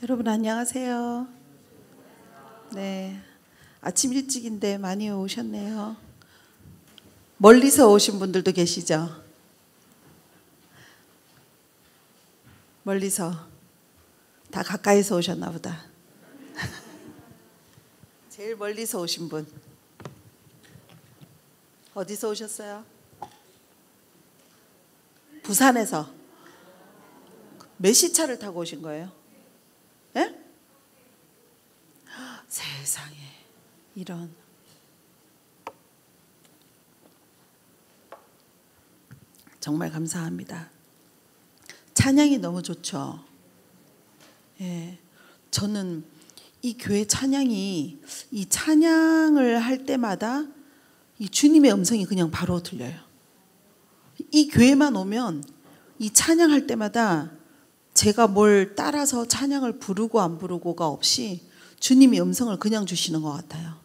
여러분 안녕하세요. 네, 아침 일찍인데 많이 오셨네요. 멀리서 오신 분들도 계시죠? 멀리서 다 가까이서 오셨나 보다. 제일 멀리서 오신 분 어디서 오셨어요? 부산에서. 몇 시차를 타고 오신 거예요? 예? 세상에, 이런. 정말 감사합니다. 찬양이 너무 좋죠. 예, 저는 이 교회 찬양이, 이 찬양을 할 때마다 이 주님의 음성이 그냥 바로 들려요. 이 교회만 오면 이 찬양할 때마다 제가 뭘 따라서 찬양을 부르고 안 부르고가 없이 주님이 음성을 그냥 주시는 것 같아요.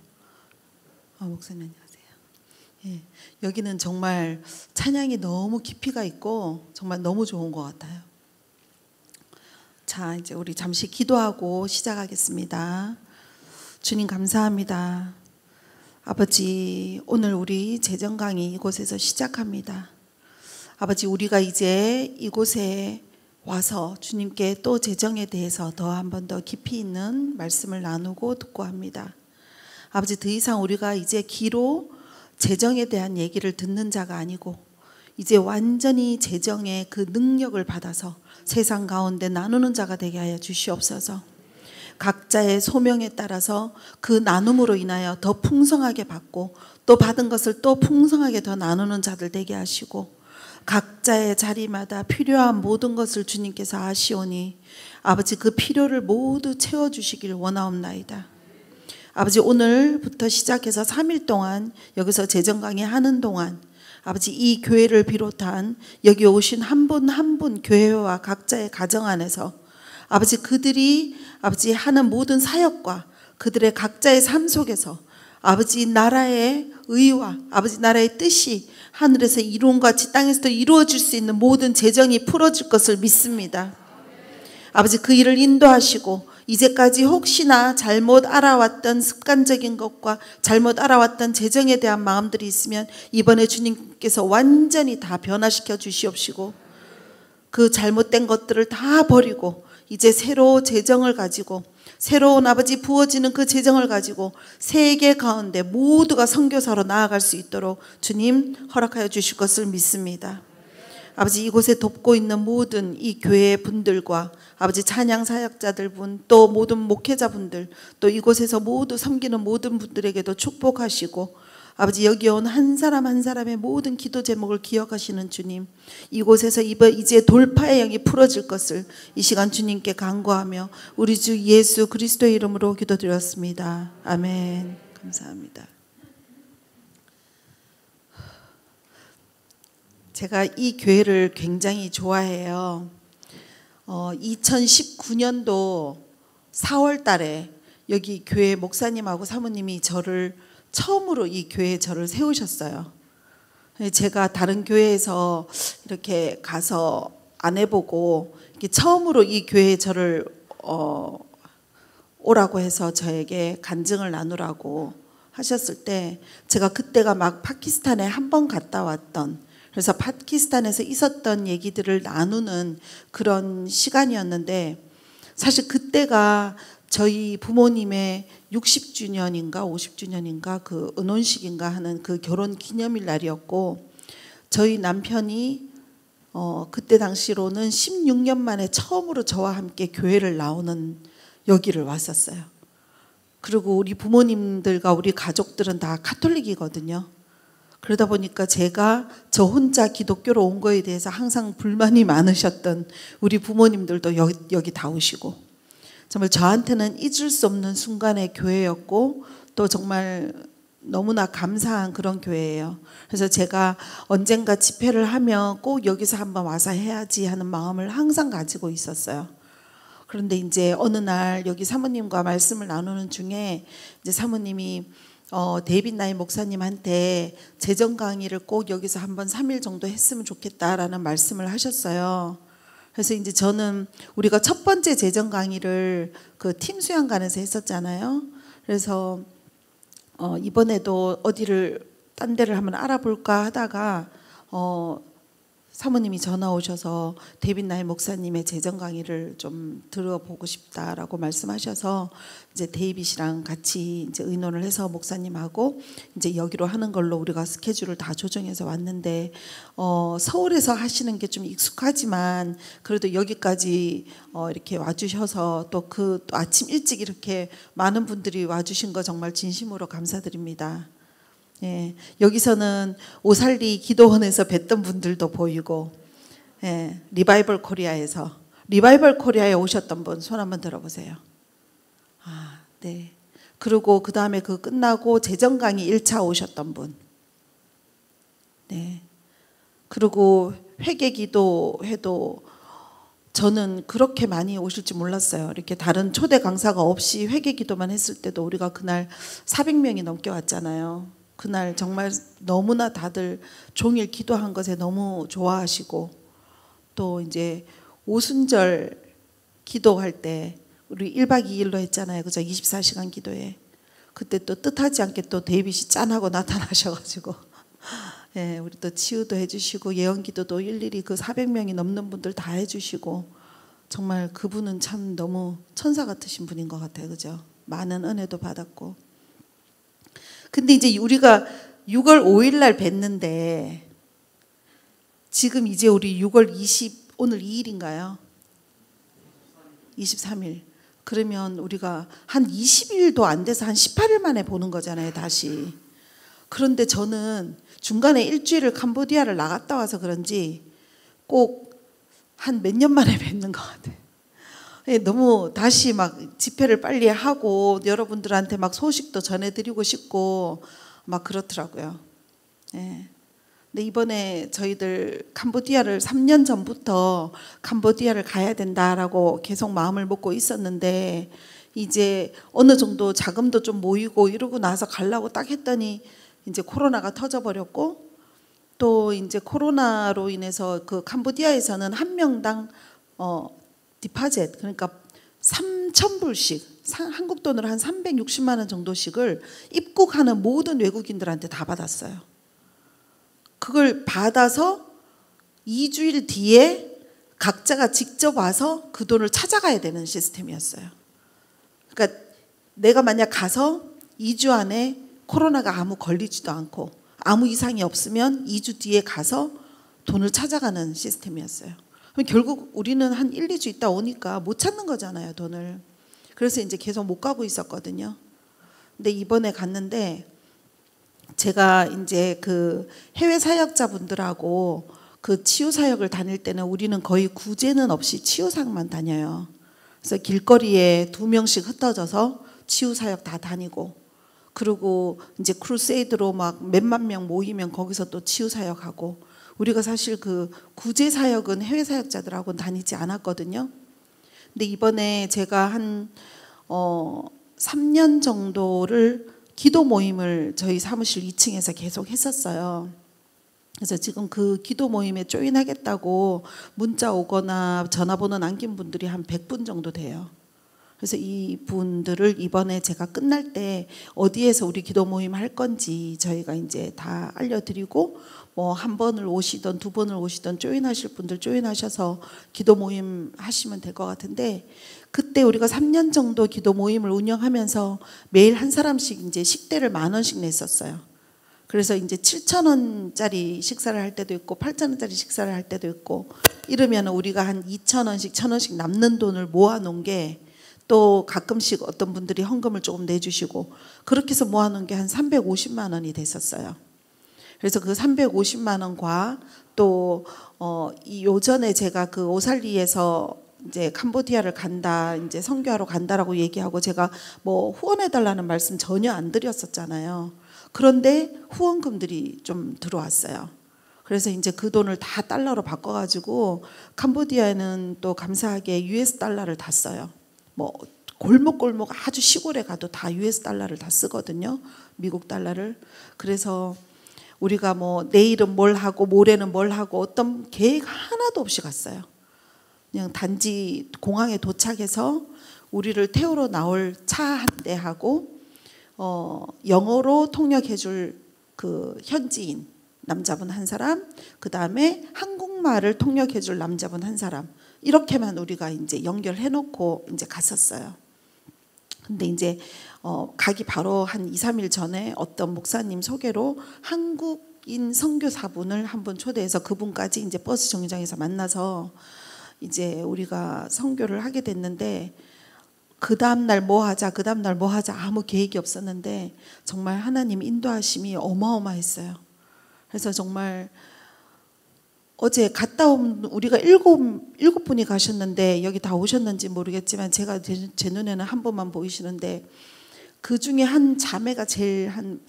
목사님 안녕하세요. 예, 여기는 정말 찬양이 너무 깊이가 있고 정말 너무 좋은 것 같아요. 자, 이제 우리 잠시 기도하고 시작하겠습니다. 주님 감사합니다. 아버지, 오늘 우리 재정 강의 이곳에서 시작합니다. 아버지, 우리가 이제 이곳에 와서 주님께 또 재정에 대해서 더 한 번 더 깊이 있는 말씀을 나누고 듣고 합니다. 아버지, 더 이상 우리가 이제 귀로 재정에 대한 얘기를 듣는 자가 아니고 이제 완전히 재정의 그 능력을 받아서 세상 가운데 나누는 자가 되게 하여 주시옵소서. 각자의 소명에 따라서 그 나눔으로 인하여 더 풍성하게 받고 또 받은 것을 또 풍성하게 더 나누는 자들 되게 하시고, 각자의 자리마다 필요한 모든 것을 주님께서 아시오니 아버지, 그 필요를 모두 채워주시길 원하옵나이다. 아버지, 오늘부터 시작해서 3일 동안 여기서 재정 강의 하는 동안 아버지, 이 교회를 비롯한 여기 오신 한 분 한 분 교회와 각자의 가정 안에서 아버지, 그들이 아버지 하는 모든 사역과 그들의 각자의 삶 속에서 아버지 나라의 의와 아버지 나라의 뜻이 하늘에서 이루음같이 땅에서도 이루어질 수 있는 모든 재정이 풀어질 것을 믿습니다. 아버지, 그 일을 인도하시고 이제까지 혹시나 잘못 알아왔던 습관적인 것과 잘못 알아왔던 재정에 대한 마음들이 있으면 이번에 주님께서 완전히 다 변화시켜 주시옵시고 그 잘못된 것들을 다 버리고 이제 새로 재정을 가지고 새로운 아버지 부어지는 그 재정을 가지고 세계 가운데 모두가 선교사로 나아갈 수 있도록 주님 허락하여 주실 것을 믿습니다. 아버지, 이곳에 돕고 있는 모든 이 교회 분들과 아버지 찬양 사역자들 분, 또 모든 목회자분들, 또 이곳에서 모두 섬기는 모든 분들에게도 축복하시고 아버지, 여기 온 한 사람 한 사람의 모든 기도 제목을 기억하시는 주님, 이곳에서 이제 돌파의 영이 풀어질 것을 이 시간 주님께 간구하며 우리 주 예수 그리스도의 이름으로 기도드렸습니다. 아멘. 감사합니다. 제가 이 교회를 굉장히 좋아해요. 2019년도 4월 달에 여기 교회 목사님하고 사모님이 저를 처음으로 이 교회에 저를 세우셨어요. 제가 다른 교회에서 이렇게 가서 안 해보고 처음으로 이 교회에 저를 오라고 해서 저에게 간증을 나누라고 하셨을 때, 제가 그때가 막 파키스탄에 한 번 갔다 왔던, 그래서 파키스탄에서 있었던 얘기들을 나누는 그런 시간이었는데, 사실 그때가 저희 부모님의 60주년인가 50주년인가 그 은혼식인가 하는 그 결혼 기념일 날이었고, 저희 남편이 그때 당시로는 16년 만에 처음으로 저와 함께 교회를 나오는 여기를 왔었어요. 그리고 우리 부모님들과 우리 가족들은 다 카톨릭이거든요. 그러다 보니까 제가 저 혼자 기독교로 온 거에 대해서 항상 불만이 많으셨던 우리 부모님들도 여기 다 오시고, 정말 저한테는 잊을 수 없는 순간의 교회였고 또 정말 너무나 감사한 그런 교회예요. 그래서 제가 언젠가 집회를 하면 꼭 여기서 한번 와서 해야지 하는 마음을 항상 가지고 있었어요. 그런데 이제 어느 날 여기 사모님과 말씀을 나누는 중에 이제 사모님이 데이빗 나인 목사님한테 재정 강의를 꼭 여기서 한번 3일 정도 했으면 좋겠다라는 말씀을 하셨어요. 그래서 이제 저는 우리가 첫 번째 재정 강의를 그 팀 수양관에서 했었잖아요. 그래서 이번에도 어디를 딴 데를 한번 알아볼까 하다가 사모님이 전화 오셔서 데빗 나이 목사님의 재정 강의를 좀 들어보고 싶다라고 말씀하셔서 이제 데이빗이랑 같이 이제 의논을 해서 목사님하고 이제 여기로 하는 걸로 우리가 스케줄을 다 조정해서 왔는데 서울에서 하시는 게 좀 익숙하지만 그래도 여기까지 이렇게 와주셔서 또 아침 일찍 이렇게 많은 분들이 와주신 거 정말 진심으로 감사드립니다. 예, 여기서는 오살리 기도원에서 뵀던 분들도 보이고, 예, 리바이벌 코리아에 오셨던 분 손 한번 들어보세요. 아, 네. 그리고 그 다음에 그 끝나고 재정 강의 1차 오셨던 분, 네. 그리고 회개 기도회도 저는 그렇게 많이 오실 줄 몰랐어요. 이렇게 다른 초대 강사가 없이 회개 기도만 했을 때도 우리가 그날 400명이 넘게 왔잖아요. 그날 정말 너무나 다들 종일 기도한 것에 너무 좋아하시고 또 이제 오순절 기도할 때 우리 1박 2일로 했잖아요. 그죠? 24시간 기도에. 그때 또 뜻하지 않게 또 데이빗이 짠하고 나타나셔가지고 예, 우리 또 치유도 해주시고 예언 기도도 일일이 그 400명이 넘는 분들 다 해주시고 정말 그분은 참 너무 천사 같으신 분인 것 같아요. 그죠? 많은 은혜도 받았고. 근데 이제 우리가 6월 5일 날 뵀는데 지금 이제 우리 6월 20 오늘 2일인가요? 23일. 그러면 우리가 한 20일도 안 돼서 한 18일 만에 보는 거잖아요, 다시. 그런데 저는 중간에 일주일을 캄보디아를 나갔다 와서 그런지 꼭 한 몇 년 만에 뵙는 것 같아요. 너무 다시 막 집회를 빨리 하고 여러분들한테 막 소식도 전해드리고 싶고 막 그렇더라고요. 예. 근데 이번에 저희들 캄보디아를 3년 전부터 캄보디아를 가야 된다라고 계속 마음을 먹고 있었는데 이제 어느 정도 자금도 좀 모이고 이러고 나서 가려고 딱 했더니 이제 코로나가 터져버렸고 또 이제 코로나로 인해서 그 캄보디아에서는 한 명당 디파젯 그러니까 3,000불씩 한국 돈으로 한 360만 원 정도씩을 입국하는 모든 외국인들한테 다 받았어요. 그걸 받아서 2주일 뒤에 각자가 직접 와서 그 돈을 찾아가야 되는 시스템이었어요. 그러니까 내가 만약 가서 2주 안에 코로나가 아무 걸리지도 않고 아무 이상이 없으면 2주 뒤에 가서 돈을 찾아가는 시스템이었어요. 결국 우리는 한 1, 2주 있다 오니까 못 찾는 거잖아요, 돈을. 그래서 이제 계속 못 가고 있었거든요. 근데 이번에 갔는데 제가 이제 그 해외 사역자분들하고 그 치유 사역을 다닐 때는 우리는 거의 구제는 없이 치유 사역만 다녀요. 그래서 길거리에 2명씩 흩어져서 치유 사역 다 다니고 그리고 이제 크루세이드로 막 몇만 명 모이면 거기서 또 치유 사역하고 우리가 사실 그 구제 사역은 해외 사역자들하고는 다니지 않았거든요. 근데 이번에 제가 한 3년 정도를 기도 모임을 저희 사무실 2층에서 계속 했었어요. 그래서 지금 그 기도 모임에 조인하겠다고 문자 오거나 전화번호 남긴 분들이 한 100분 정도 돼요. 그래서 이 분들을 이번에 제가 끝날 때 어디에서 우리 기도 모임 할 건지 저희가 이제 다 알려드리고 뭐 한 번을 오시던 두 번을 오시던 조인하실 분들 조인하셔서 기도 모임 하시면 될 것 같은데 그때 우리가 3년 정도 기도 모임을 운영하면서 매일 한 사람씩 이제 식대를 10,000원씩 냈었어요. 그래서 이제 7,000원짜리 식사를 할 때도 있고 8,000원짜리 식사를 할 때도 있고 이러면 우리가 한 2,000원씩 1,000원씩 남는 돈을 모아놓은 게 또 가끔씩 어떤 분들이 헌금을 조금 내주시고 그렇게 해서 모아놓은 게 한 350만 원이 됐었어요. 그래서 그 350만 원과 또 이 요전에 제가 그 오살리에서 이제 캄보디아를 간다, 이제 선교하러 간다라고 얘기하고 제가 뭐 후원해달라는 말씀 전혀 안 드렸었잖아요. 그런데 후원금들이 좀 들어왔어요. 그래서 이제 그 돈을 다 달러로 바꿔가지고 캄보디아에는 또 감사하게 US 달러를 다 써요. 뭐 골목골목 아주 시골에 가도 다 US 달러를 다 쓰거든요. 미국 달러를. 그래서 우리가 뭐 내일은 뭘 하고 모레는 뭘 하고 어떤 계획 하나도 없이 갔어요. 그냥 단지 공항에 도착해서 우리를 태우러 나올 차 한 대하고 영어로 통역해줄 그 현지인 남자분 한 사람, 그 다음에 한국말을 통역해줄 남자분 한 사람, 이렇게만 우리가 이제 연결해놓고 이제 갔었어요. 근데 이제 가기 바로 한 2, 3일 전에 어떤 목사님 소개로 한국인 선교사분을 한 분 초대해서 그분까지 이제 버스 정류장에서 만나서 이제 우리가 선교를 하게 됐는데, 그 다음날 뭐 하자 아무 계획이 없었는데 정말 하나님 인도하심이 어마어마했어요. 그래서 정말 어제 갔다 온 우리가 일곱 분이 가셨는데 여기 다 오셨는지 모르겠지만 제가 제 눈에는 한 분만 보이시는데, 그 중에 한 자매가 제일 한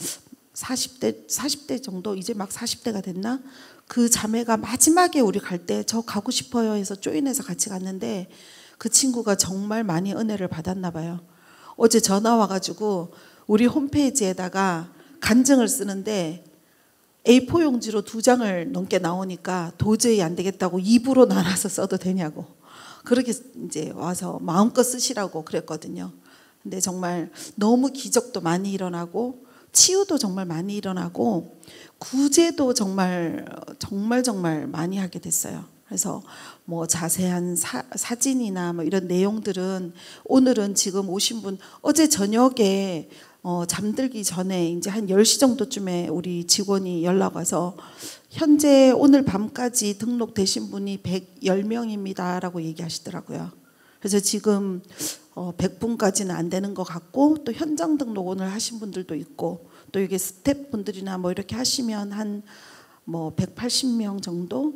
40대 정도, 이제 막 40대가 됐나? 그 자매가 마지막에 우리 갈 때 저 가고 싶어요 해서 조인해서 같이 갔는데, 그 친구가 정말 많이 은혜를 받았나 봐요. 어제 전화 와가지고 우리 홈페이지에다가 간증을 쓰는데 A4 용지로 2장을 넘게 나오니까 도저히 안 되겠다고 2부로 나눠서 써도 되냐고 그렇게 이제 와서 마음껏 쓰시라고 그랬거든요. 근데 정말 너무 기적도 많이 일어나고 치유도 정말 많이 일어나고 구제도 정말 많이 하게 됐어요. 그래서 뭐 자세한 사진이나 뭐 이런 내용들은 오늘은 지금 오신 분 어제 저녁에 잠들기 전에 이제 한 10시 정도쯤에 우리 직원이 연락 와서 현재 오늘 밤까지 등록되신 분이 110명입니다 라고 얘기하시더라고요. 그래서 지금 100분까지는 안 되는 것 같고, 또 현장 등록 오늘 하신 분들도 있고, 또 이게 스태프분들이나 뭐 이렇게 하시면 한 뭐 180명 정도,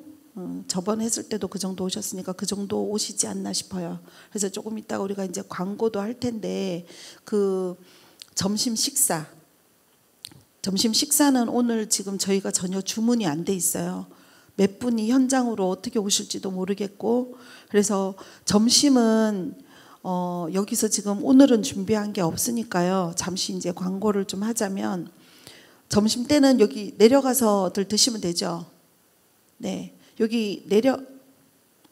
저번 했을 때도 그 정도 오셨으니까 그 정도 오시지 않나 싶어요. 그래서 조금 이따가 우리가 이제 광고도 할 텐데, 그 점심 식사는 오늘 지금 저희가 전혀 주문이 안 돼 있어요. 몇 분이 현장으로 어떻게 오실지도 모르겠고, 그래서 점심은 여기서 지금 오늘은 준비한 게 없으니까요. 잠시 이제 광고를 좀 하자면, 점심 때는 여기 내려가서들 드시면 되죠. 네, 여기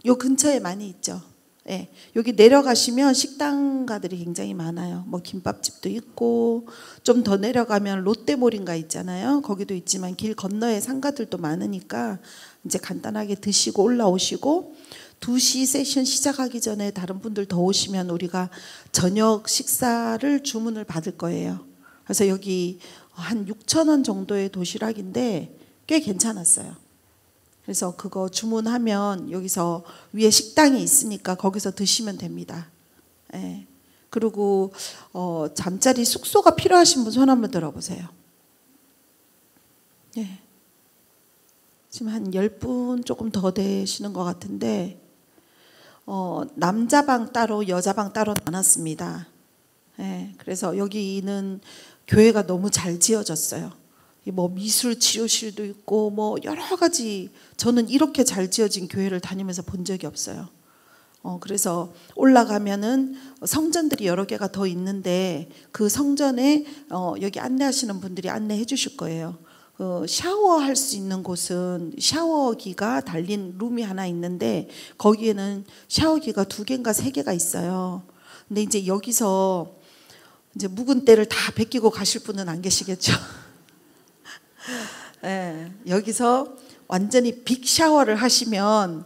요 근처에 많이 있죠. 네, 여기 내려가시면 식당가들이 굉장히 많아요. 뭐 김밥집도 있고, 좀 더 내려가면 롯데몰인가 있잖아요. 거기도 있지만 길 건너에 상가들도 많으니까 이제 간단하게 드시고 올라오시고, 2시 세션 시작하기 전에 다른 분들 더 오시면 우리가 저녁 식사를 주문을 받을 거예요. 그래서 여기 한 6,000원 정도의 도시락인데 꽤 괜찮았어요. 그래서 그거 주문하면 여기서 위에 식당이 있으니까 거기서 드시면 됩니다. 예. 그리고 잠자리 숙소가 필요하신 분 손 한번 들어보세요. 예. 지금 한 10분 조금 더 되시는 것 같은데, 남자방 따로 여자방 따로 나눴습니다. 예. 그래서 여기는 교회가 너무 잘 지어졌어요. 뭐 미술 치료실도 있고 뭐 여러 가지, 저는 이렇게 잘 지어진 교회를 다니면서 본 적이 없어요. 그래서 올라가면은 성전들이 여러 개가 더 있는데, 그 성전에 여기 안내하시는 분들이 안내해 주실 거예요. 샤워할 수 있는 곳은 샤워기가 달린 룸이 하나 있는데, 거기에는 샤워기가 2개인가 3개가 있어요. 근데 이제 여기서 이제 묵은 때를 다 베끼고 가실 분은 안 계시겠죠. 네, 여기서 완전히 빅 샤워를 하시면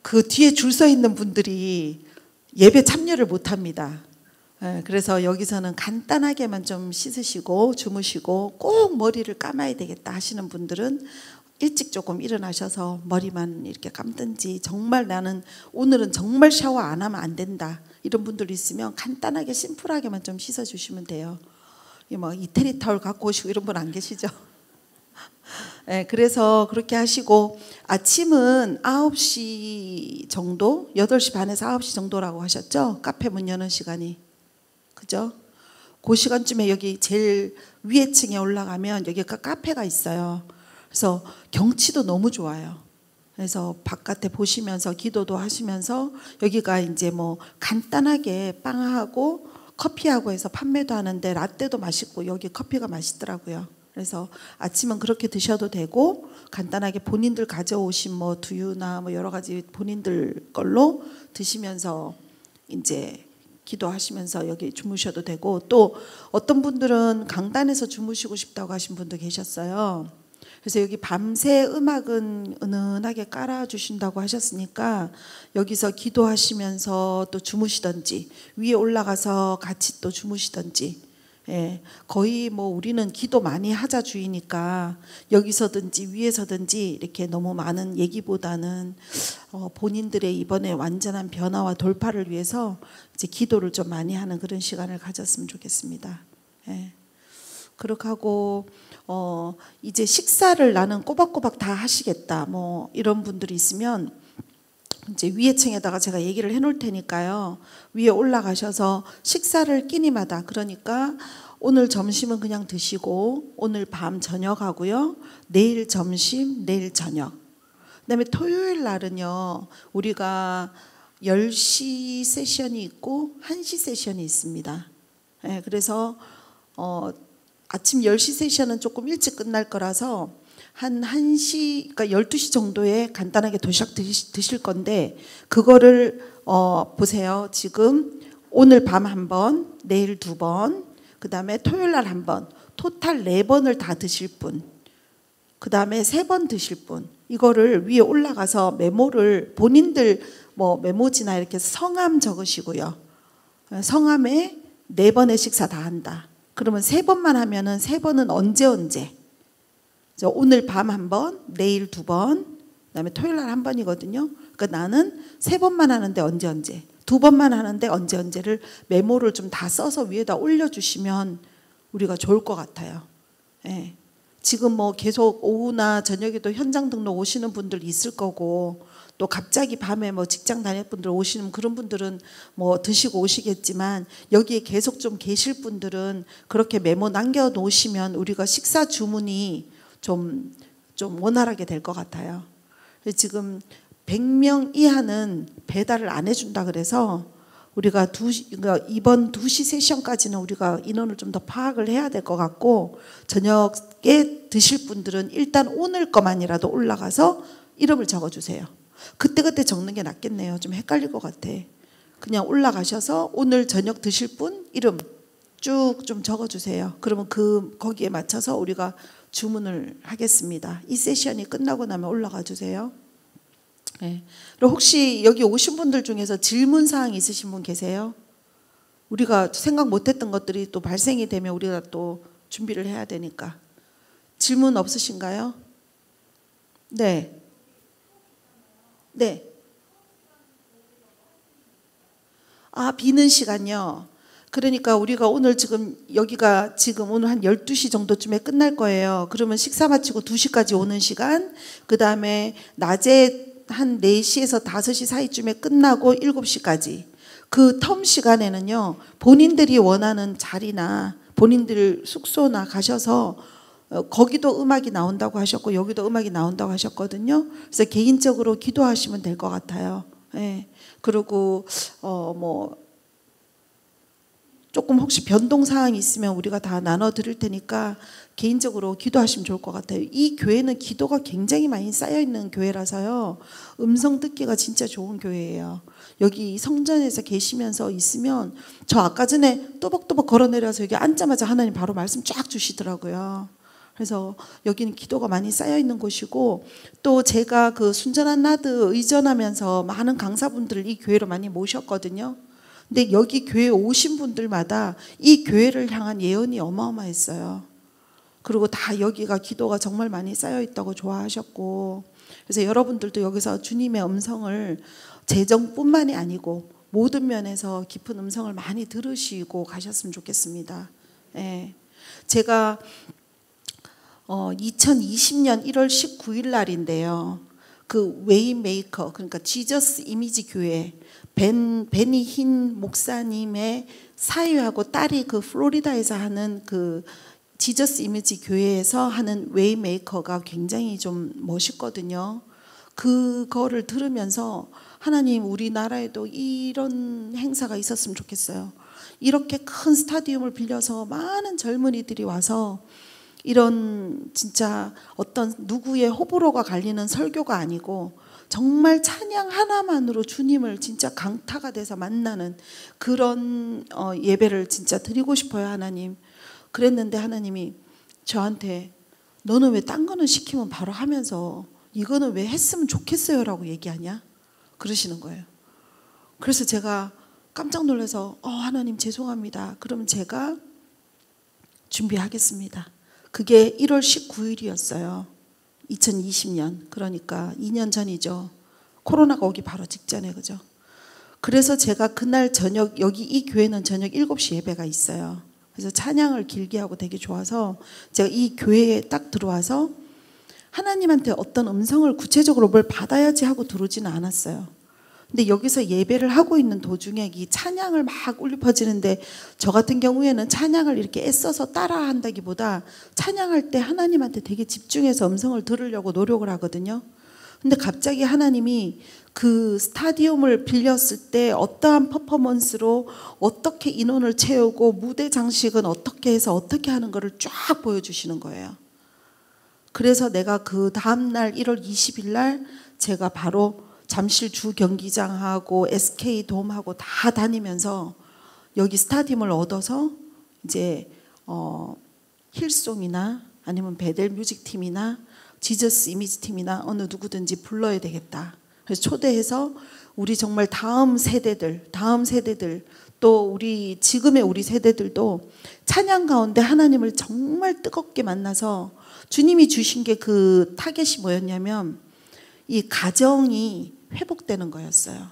그 뒤에 줄 서 있는 분들이 예배 참여를 못 합니다. 네, 그래서 여기서는 간단하게만 좀 씻으시고 주무시고, 꼭 머리를 감아야 되겠다 하시는 분들은 일찍 조금 일어나셔서 머리만 이렇게 감든지, 정말 나는 오늘은 정말 샤워 안 하면 안 된다 이런 분들 있으면 간단하게 심플하게만 좀 씻어주시면 돼요. 뭐 이태리 타올 갖고 오시고 이런 분 안 계시죠? 네, 그래서 그렇게 하시고, 아침은 9시 정도, 8시 반에서 9시 정도라고 하셨죠? 카페 문 여는 시간이. 그죠? 그 시간쯤에 여기 제일 위에 층에 올라가면 여기가 카페가 있어요. 그래서 경치도 너무 좋아요. 그래서 바깥에 보시면서 기도도 하시면서, 여기가 이제 뭐 간단하게 빵하고 커피하고 해서 판매도 하는데 라떼도 맛있고 여기 커피가 맛있더라고요. 그래서 아침은 그렇게 드셔도 되고 간단하게 본인들 가져오신 뭐 두유나 뭐 여러 가지 본인들 걸로 드시면서 이제 기도하시면서 여기 주무셔도 되고, 또 어떤 분들은 강단에서 주무시고 싶다고 하신 분도 계셨어요. 그래서 여기 밤새 음악은 은은하게 깔아주신다고 하셨으니까 여기서 기도하시면서 또 주무시든지 위에 올라가서 같이 또 주무시든지, 예, 거의 뭐 우리는 기도 많이 하자 주의니까 여기서든지 위에서든지 이렇게 너무 많은 얘기보다는 본인들의 이번에 완전한 변화와 돌파를 위해서 이제 기도를 좀 많이 하는 그런 시간을 가졌으면 좋겠습니다. 예. 그렇게 하고 이제 식사를 나는 꼬박꼬박 다 하시겠다 뭐 이런 분들이 있으면 이제 위에 층에다가 제가 얘기를 해놓을 테니까요. 위에 올라가셔서 식사를 끼니마다, 그러니까 오늘 점심은 그냥 드시고 오늘 밤 저녁하고요. 내일 점심, 내일 저녁. 그다음에 토요일 날은요. 우리가 10시 세션이 있고 1시 세션이 있습니다. 네, 그래서 아침 10시 세션은 조금 일찍 끝날 거라서 한 1시, 그러니까 12시 정도에 간단하게 도시락 드실 건데, 그거를 보세요. 지금 오늘 밤 한 번, 내일 2번, 그 다음에 토요일 날 한 번, 토탈 4번을 다 드실 분, 그 다음에 3번 드실 분, 이거를 위에 올라가서 메모를 본인들 뭐 메모지나 이렇게 성함 적으시고요. 성함에 4번의 식사 다 한다. 그러면 3번만 하면은 3번은 언제 오늘 밤 한 번, 내일 2번, 그다음에 토요일 날 한 번이거든요. 그러니까 나는 3번만 하는데 언제 2번만 하는데 언제를 메모를 좀 다 써서 위에다 올려주시면 우리가 좋을 것 같아요. 예. 지금 뭐 계속 오후나 저녁에도 현장 등록 오시는 분들 있을 거고, 또 갑자기 밤에 뭐 직장 다닐 분들 오시는 그런 분들은 뭐 드시고 오시겠지만, 여기에 계속 좀 계실 분들은 그렇게 메모 남겨 놓으시면 우리가 식사 주문이 좀 원활하게 될 것 같아요. 지금 100명 이하는 배달을 안 해준다 그래서 우리가 그러니까 이번 2시 세션까지는 우리가 인원을 좀 더 파악을 해야 될 것 같고, 저녁에 드실 분들은 일단 오늘 것만이라도 올라가서 이름을 적어주세요. 그때 적는 게 낫겠네요. 좀 헷갈릴 것 같아. 그냥 올라가셔서 오늘 저녁 드실 분 이름 쭉 좀 적어주세요. 그러면 거기에 맞춰서 우리가 주문을 하겠습니다. 이 세션이 끝나고 나면 올라가 주세요. 네. 그리고 혹시 여기 오신 분들 중에서 질문 사항 있으신 분 계세요? 우리가 생각 못했던 것들이 또 발생이 되면 우리가 또 준비를 해야 되니까. 질문 없으신가요? 네. 네. 비는 시간요. 그러니까 우리가 오늘 지금 여기가 지금 오늘 한 12시 정도쯤에 끝날 거예요. 그러면 식사 마치고 2시까지 오는 시간, 그 다음에 낮에 한 4시에서 5시 사이쯤에 끝나고 7시까지. 그 텀 시간에는요, 본인들이 원하는 자리나 본인들 숙소나 가셔서 거기도 음악이 나온다고 하셨고 여기도 음악이 나온다고 하셨거든요. 그래서 개인적으로 기도하시면 될 것 같아요. 예. 그리고 뭐 조금 혹시 변동 사항이 있으면 우리가 다 나눠 드릴 테니까 개인적으로 기도하시면 좋을 것 같아요. 이 교회는 기도가 굉장히 많이 쌓여 있는 교회라서요. 음성 듣기가 진짜 좋은 교회예요. 여기 성전에서 계시면서 있으면 저 아까 전에 또박또박 걸어 내려서 여기 앉자마자 하나님 바로 말씀 쫙 주시더라고요. 그래서 여기는 기도가 많이 쌓여 있는 곳이고, 또 제가 그 순전한 나드 의전하면서 많은 강사분들을 이 교회로 많이 모셨거든요. 근데 여기 교회 오신 분들마다 이 교회를 향한 예언이 어마어마했어요. 그리고 다 여기가 기도가 정말 많이 쌓여 있다고 좋아하셨고, 그래서 여러분들도 여기서 주님의 음성을 재정뿐만이 아니고 모든 면에서 깊은 음성을 많이 들으시고 가셨으면 좋겠습니다. 예. 제가 2020년 1월 19일 날인데요. 그 웨이메이커, 그러니까 지저스 이미지 교회 베니 흰 목사님의 사위하고 딸이 그 플로리다에서 하는 그 지저스 이미지 교회에서 하는 웨이메이커가 굉장히 좀 멋있거든요. 그거를 들으면서 하나님, 우리나라에도 이런 행사가 있었으면 좋겠어요. 이렇게 큰 스타디움을 빌려서 많은 젊은이들이 와서 이런 진짜 어떤 누구의 호불호가 갈리는 설교가 아니고 정말 찬양 하나만으로 주님을 진짜 강타가 돼서 만나는 그런 예배를 진짜 드리고 싶어요, 하나님. 그랬는데 하나님이 저한테 너는 왜 딴 거는 시키면 바로 하면서 이거는 왜 했으면 좋겠어요 라고 얘기하냐? 그러시는 거예요. 그래서 제가 깜짝 놀라서 하나님 죄송합니다. 그럼 제가 준비하겠습니다. 그게 1월 19일이었어요. 2020년. 그러니까 2년 전이죠. 코로나가 오기 바로 직전에, 그죠? 그래서 제가 그날 저녁, 여기 이 교회는 저녁 7시 예배가 있어요. 그래서 찬양을 길게 하고 되게 좋아서 제가 이 교회에 딱 들어와서 하나님한테 어떤 음성을 구체적으로 뭘 받아야지 하고 들어오지는 않았어요. 근데 여기서 예배를 하고 있는 도중에 이 찬양을 막 울려 퍼지는데 저 같은 경우에는 찬양을 이렇게 애써서 따라 한다기보다 찬양할 때 하나님한테 되게 집중해서 음성을 들으려고 노력을 하거든요. 근데 갑자기 하나님이 그 스타디움을 빌렸을 때 어떠한 퍼포먼스로 어떻게 인원을 채우고 무대 장식은 어떻게 해서 어떻게 하는 거를 쫙 보여주시는 거예요. 그래서 내가 그 다음날 1월 20일 날 제가 바로 잠실 주 경기장하고 SK돔하고 다 다니면서 여기 스타디움을 얻어서 이제 힐송이나 아니면 베델 뮤직팀이나 지저스 이미지 팀이나 어느 누구든지 불러야 되겠다. 그래서 초대해서 우리 정말 다음 세대들 또 우리 지금의 우리 세대들도 찬양 가운데 하나님을 정말 뜨겁게 만나서 주님이 주신 게 그 타겟이 뭐였냐면 이 가정이 회복되는 거였어요.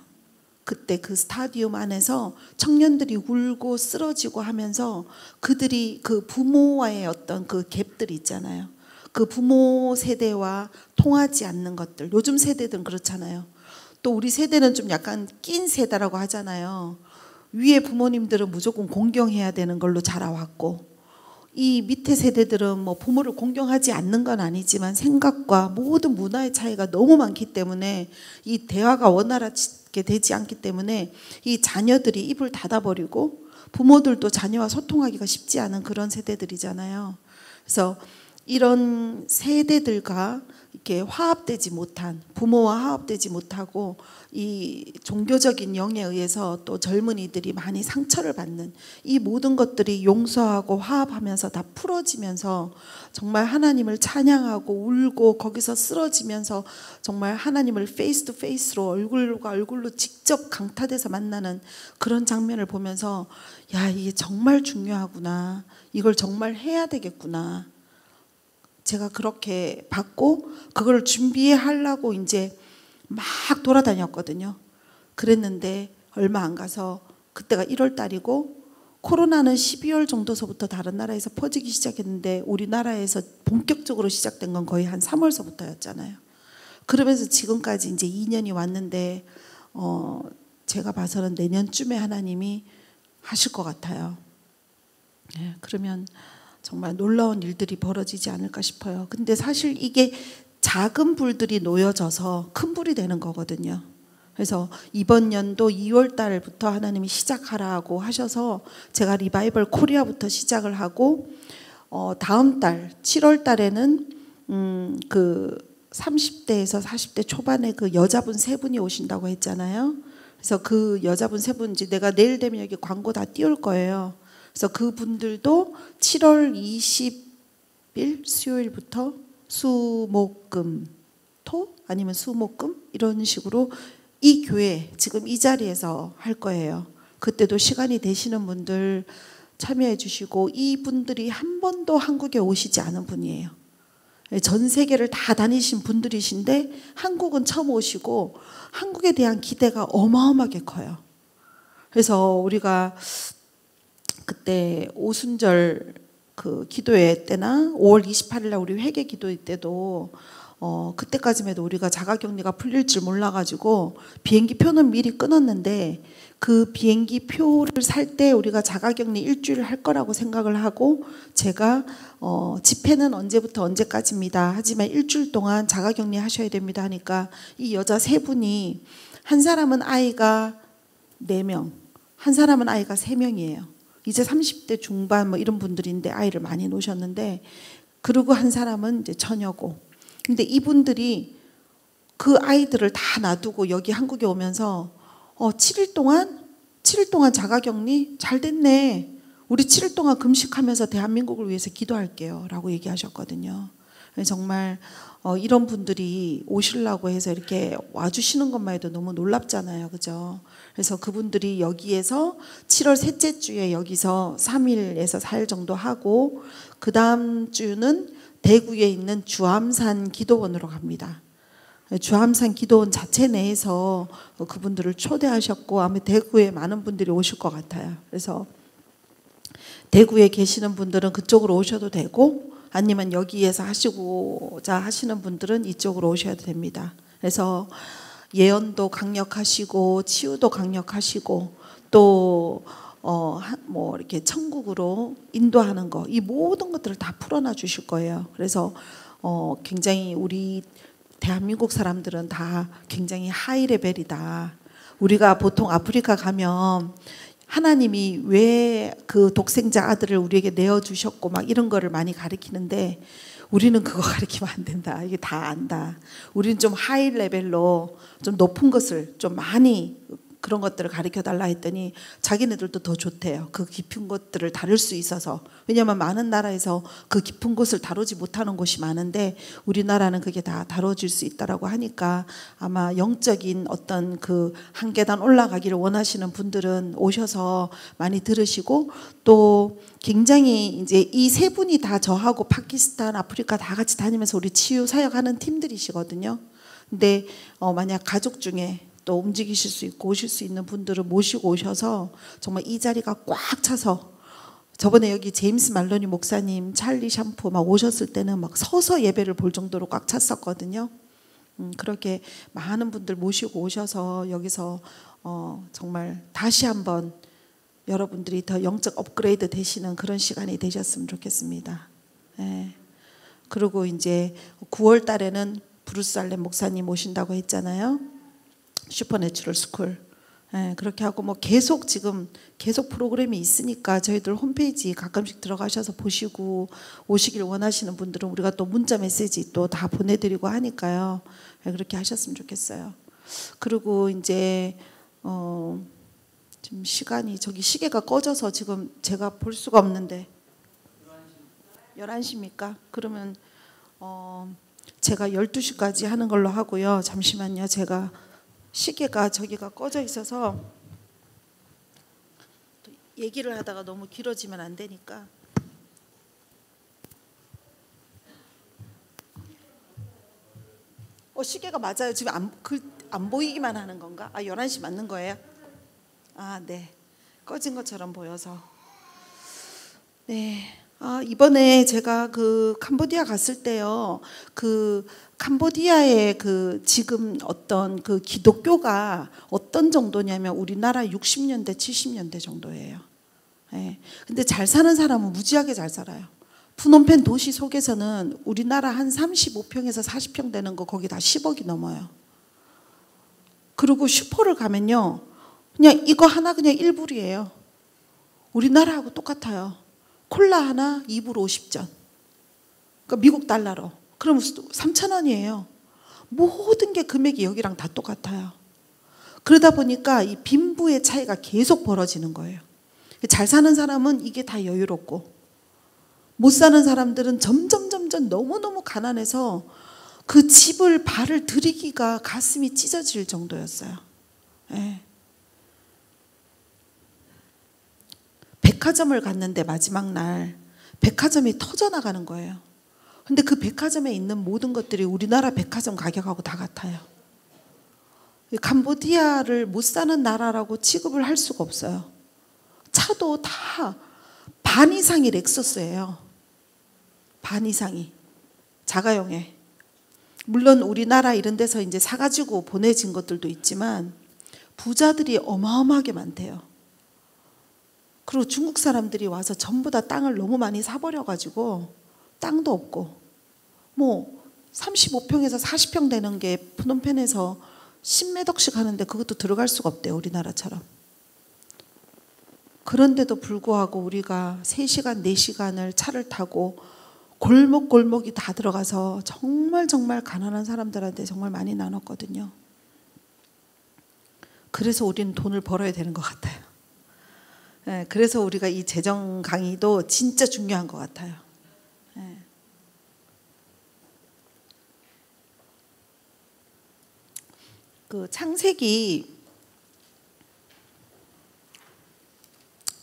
그때 그 스타디움 안에서 청년들이 울고 쓰러지고 하면서 그들이 그 부모와의 어떤 그 갭들이 있잖아요. 그 부모 세대와 통하지 않는 것들. 요즘 세대들은 그렇잖아요. 또 우리 세대는 좀 약간 낀 세대라고 하잖아요. 위에 부모님들은 무조건 공경해야 되는 걸로 자라왔고 이 밑에 세대들은 뭐 부모를 공경하지 않는 건 아니지만 생각과 모든 문화의 차이가 너무 많기 때문에 이 대화가 원활하게 되지 않기 때문에 이 자녀들이 입을 닫아버리고 부모들도 자녀와 소통하기가 쉽지 않은 그런 세대들이잖아요. 그래서 이런 세대들과 이렇게 화합되지 못한 부모와 화합되지 못하고 이 종교적인 영에 의해서 또 젊은이들이 많이 상처를 받는 이 모든 것들이 용서하고 화합하면서 다 풀어지면서 정말 하나님을 찬양하고 울고 거기서 쓰러지면서 정말 하나님을 페이스 투 페이스로 얼굴과 얼굴로 직접 강타돼서 만나는 그런 장면을 보면서 야, 이게 정말 중요하구나. 이걸 정말 해야 되겠구나. 제가 그렇게 받고 그걸 준비하려고 이제 막 돌아다녔거든요. 그랬는데 얼마 안 가서 그때가 1월 달이고 코로나는 12월 정도서부터 다른 나라에서 퍼지기 시작했는데 우리나라에서 본격적으로 시작된 건 거의 한 3월서부터였잖아요. 그러면서 지금까지 이제 2년이 왔는데 제가 봐서는 내년쯤에 하나님이 하실 것 같아요. 네, 그러면 정말 놀라운 일들이 벌어지지 않을까 싶어요. 근데 사실 이게 작은 불들이 놓여져서 큰 불이 되는 거거든요. 그래서 이번 연도 2월 달부터 하나님이 시작하라고 하셔서 제가 리바이벌 코리아부터 시작을 하고 다음 달 7월 달에는 그 30대에서 40대 초반에 그 여자분 3분이 오신다고 했잖아요. 그래서 그 여자분 3분 이제 내가 내일 되면 여기 광고 다 띄울 거예요. 그래서 그분들도 7월 20일 수요일부터 수목금 토 아니면 수목금 이런 식으로 이 교회 지금 이 자리에서 할 거예요. 그때도 시간이 되시는 분들 참여해 주시고 이분들이 한 번도 한국에 오시지 않은 분이에요. 전 세계를 다 다니신 분들이신데 한국은 처음 오시고 한국에 대한 기대가 어마어마하게 커요. 그래서 우리가 그때 오순절 그 기도회 때나 5월 28일 날 우리 회개 기도회 때도 그때까지만 해도 우리가 자가격리가 풀릴 줄 몰라가지고 비행기 표는 미리 끊었는데 그 비행기 표를 살 때 우리가 자가격리 일주일 할 거라고 생각을 하고 제가 집회는 언제부터 언제까지입니다. 하지만 일주일 동안 자가격리 하셔야 됩니다 하니까 이 여자 3분이 한 사람은 아이가 4명, 한 사람은 아이가 3명이에요. 이제 30대 중반 뭐 이런 분들인데 아이를 많이 놓으셨는데 그리고 한 사람은 이제 처녀고. 근데 이분들이 그 아이들을 다 놔두고 여기 한국에 오면서 7일 동안 자가격리 잘 됐네. 우리 7일 동안 금식하면서 대한민국을 위해서 기도할게요 라고 얘기하셨거든요. 정말 이런 분들이 오시려고 해서 이렇게 와주시는 것만 해도 너무 놀랍잖아요. 그죠? 그래서 그분들이 여기에서 7월 셋째 주에 여기서 3일에서 4일 정도 하고 그 다음 주는 대구에 있는 주암산 기도원으로 갑니다. 주암산 기도원 자체 내에서 그분들을 초대하셨고 아마 대구에 많은 분들이 오실 것 같아요. 그래서 대구에 계시는 분들은 그쪽으로 오셔도 되고 아니면 여기에서 하시고자 하시는 분들은 이쪽으로 오셔도 됩니다. 그래서 예언도 강력하시고 치유도 강력하시고 또 뭐 이렇게 천국으로 인도하는 거 이 모든 것들을 다 풀어놔 주실 거예요. 그래서 굉장히 우리 대한민국 사람들은 다 굉장히 하이 레벨이다. 우리가 보통 아프리카 가면 하나님이 왜 그 독생자 아들을 우리에게 내어주셨고 막 이런 거를 많이 가르치는데 우리는 그거 가르치면 안 된다. 이게 다 안다. 우리는 좀 하이 레벨로 좀 높은 것을 좀 많이 그런 것들을 가르쳐 달라 했더니 자기네들도 더 좋대요. 그 깊은 것들을 다룰 수 있어서. 왜냐하면 많은 나라에서 그 깊은 곳을 다루지 못하는 곳이 많은데 우리나라는 그게 다 다뤄질 수 있다라고 하니까 아마 영적인 어떤 그 한 계단 올라가기를 원하시는 분들은 오셔서 많이 들으시고 또 굉장히 이제 이 세 분이 다 저하고 파키스탄, 아프리카 다 같이 다니면서 우리 치유 사역하는 팀들이시거든요. 근데 만약 가족 중에 또 움직이실 수 있고 오실 수 있는 분들을 모시고 오셔서 정말 이 자리가 꽉 차서 저번에 여기 제임스 말로니 목사님, 찰리 샴푸 막 오셨을 때는 막 서서 예배를 볼 정도로 꽉 찼었거든요. 그렇게 많은 분들 모시고 오셔서 여기서 정말 다시 한번 여러분들이 더 영적 업그레이드 되시는 그런 시간이 되셨으면 좋겠습니다. 네. 그리고 이제 9월 달에는 브루살렘 목사님 오신다고 했잖아요. 슈퍼내추럴 스쿨. 네, 그렇게 하고 뭐 계속 프로그램이 있으니까 저희들 홈페이지 가끔씩 들어가셔서 보시고 오시길 원하시는 분들은 우리가 또 문자 메시지 또 다 보내드리고 하니까요. 네, 그렇게 하셨으면 좋겠어요. 그리고 이제 지금 시간이 저기 시계가 꺼져서 지금 제가 볼 수가 없는데 11시입니까? 그러면 제가 12시까지 하는 걸로 하고요. 잠시만요. 제가 시계가 저기가 꺼져 있어서 얘기를 하다가 너무 길어지면 안 되니까. 시계가 맞아요. 지금 안 보이기만 하는 건가? 11시 맞는 거예요? 네. 꺼진 것처럼 보여서. 네. 이번에 제가 그 캄보디아 갔을 때요. 그 캄보디아의 그 지금 어떤 그 기독교가 어떤 정도냐면 우리나라 60년대, 70년대 정도예요. 네. 근데 잘 사는 사람은 무지하게 잘 살아요. 푸놈펜 도시 속에서는 우리나라 한 35평에서 40평 되는 거 거기 다 10억이 넘어요. 그리고 슈퍼를 가면요. 그냥 이거 하나 그냥 1불이에요. 우리나라하고 똑같아요. 콜라 하나 2불 50전. 그러니까 미국 달러로. 그럼 3,000원이에요. 모든 게 금액이 여기랑 다 똑같아요. 그러다 보니까 이 빈부의 차이가 계속 벌어지는 거예요. 잘 사는 사람은 이게 다 여유롭고 못 사는 사람들은 점점 너무너무 가난해서 그 집을 발을 들이기가 가슴이 찢어질 정도였어요. 네. 백화점을 갔는데 마지막 날 백화점이 터져나가는 거예요. 근데 그 백화점에 있는 모든 것들이 우리나라 백화점 가격하고 다 같아요. 캄보디아를 못 사는 나라라고 취급을 할 수가 없어요. 차도 다 반 이상이 렉서스예요. 반 이상이 자가용에. 물론 우리나라 이런 데서 이제 사가지고 보내진 것들도 있지만 부자들이 어마어마하게 많대요. 그리고 중국 사람들이 와서 전부 다 땅을 너무 많이 사버려가지고 땅도 없고 뭐 35평에서 40평 되는 게 푸놈펜에서 10몇 억씩 하는데 그것도 들어갈 수가 없대요. 우리나라처럼. 그런데도 불구하고 우리가 3시간, 4시간을 차를 타고 골목골목이 다 들어가서 정말 가난한 사람들한테 정말 많이 나눴거든요. 그래서 우리는 돈을 벌어야 되는 것 같아요. 네, 그래서 우리가 이 재정 강의도 진짜 중요한 것 같아요. 네. 그 창세기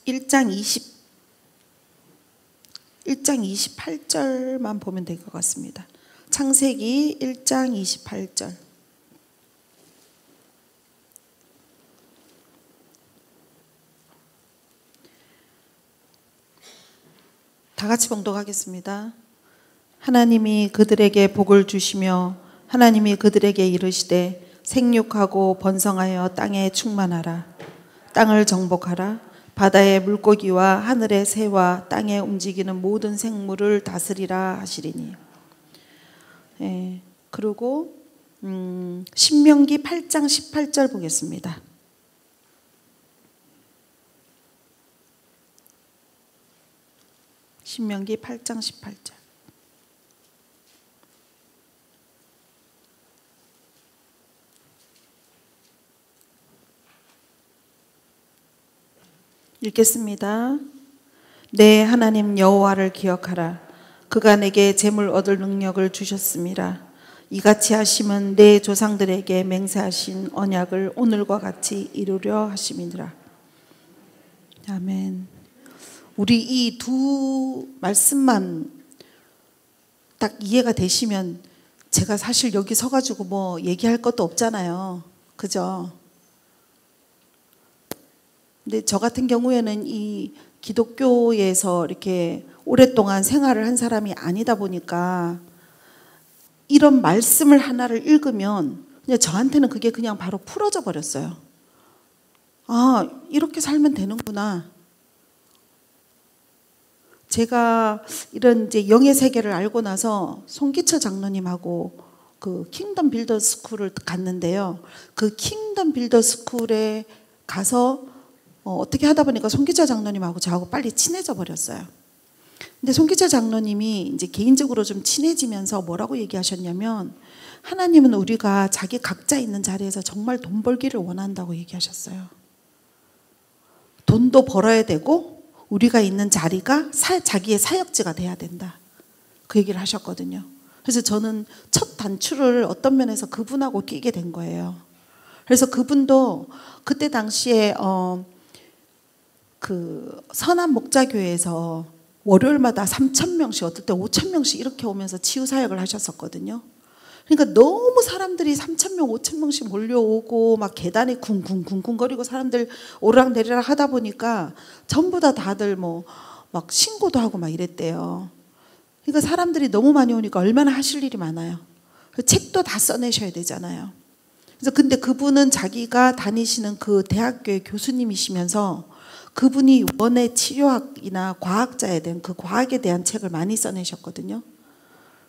1장 28절만 보면 될 것 같습니다. 창세기 1장 28절. 다 같이 봉독하겠습니다. 하나님이 그들에게 복을 주시며 하나님이 그들에게 이르시되 생육하고 번성하여 땅에 충만하라. 땅을 정복하라. 바다의 물고기와 하늘의 새와 땅에 움직이는 모든 생물을 다스리라 하시리니. 예, 그리고 신명기 8장 18절 보겠습니다. 신명기 8장 18절. 읽겠습니다. 내 하나님 여호와를 기억하라. 그가 내게 재물 얻을 능력을 주셨음이라. 이같이 하심은 내 조상들에게 맹세하신 언약을 오늘과 같이 이루려 하심이니라. 아멘. 우리 이 두 말씀만 딱 이해가 되시면 제가 사실 여기 서가지고 뭐 얘기할 것도 없잖아요. 그죠? 근데 저 같은 경우에는 이 기독교에서 이렇게 오랫동안 생활을 한 사람이 아니다 보니까 이런 말씀을 하나를 읽으면 그냥 저한테는 그게 그냥 바로 풀어져 버렸어요. 아, 이렇게 살면 되는구나. 제가 이런 이제 영의 세계를 알고 나서 송기철 장로님하고 그 킹덤 빌더 스쿨을 갔는데요. 그 킹덤 빌더 스쿨에 가서 어떻게 하다 보니까 송기철 장로님하고 저하고 빨리 친해져 버렸어요. 근데 송기철 장로님이 이제 개인적으로 좀 친해지면서 뭐라고 얘기하셨냐면 하나님은 우리가 자기 각자 있는 자리에서 정말 돈 벌기를 원한다고 얘기하셨어요. 돈도 벌어야 되고 우리가 있는 자리가 자기의 사역지가 돼야 된다. 그 얘기를 하셨거든요. 그래서 저는 첫 단추를 어떤 면에서 그분하고 끼게 된 거예요. 그래서 그분도 그때 당시에 그 선한 목자교회에서 월요일마다 3,000명씩 어떨 때 5,000명씩 이렇게 오면서 치유사역을 하셨었거든요. 그러니까 너무 사람들이 3,000명 5,000명씩 몰려오고 막 계단에 쿵쿵쿵쿵거리고 사람들 오르락내리락 하다 보니까 전부 다들 뭐 막 신고도 하고 막 이랬대요. 그러니까 사람들이 너무 많이 오니까 얼마나 하실 일이 많아요. 책도 다 써내셔야 되잖아요. 그래서 근데 그분은 자기가 다니시는 그 대학교의 교수님이시면서 그분이 원의 치료학이나 과학자에 대한 그 과학에 대한 책을 많이 써내셨거든요.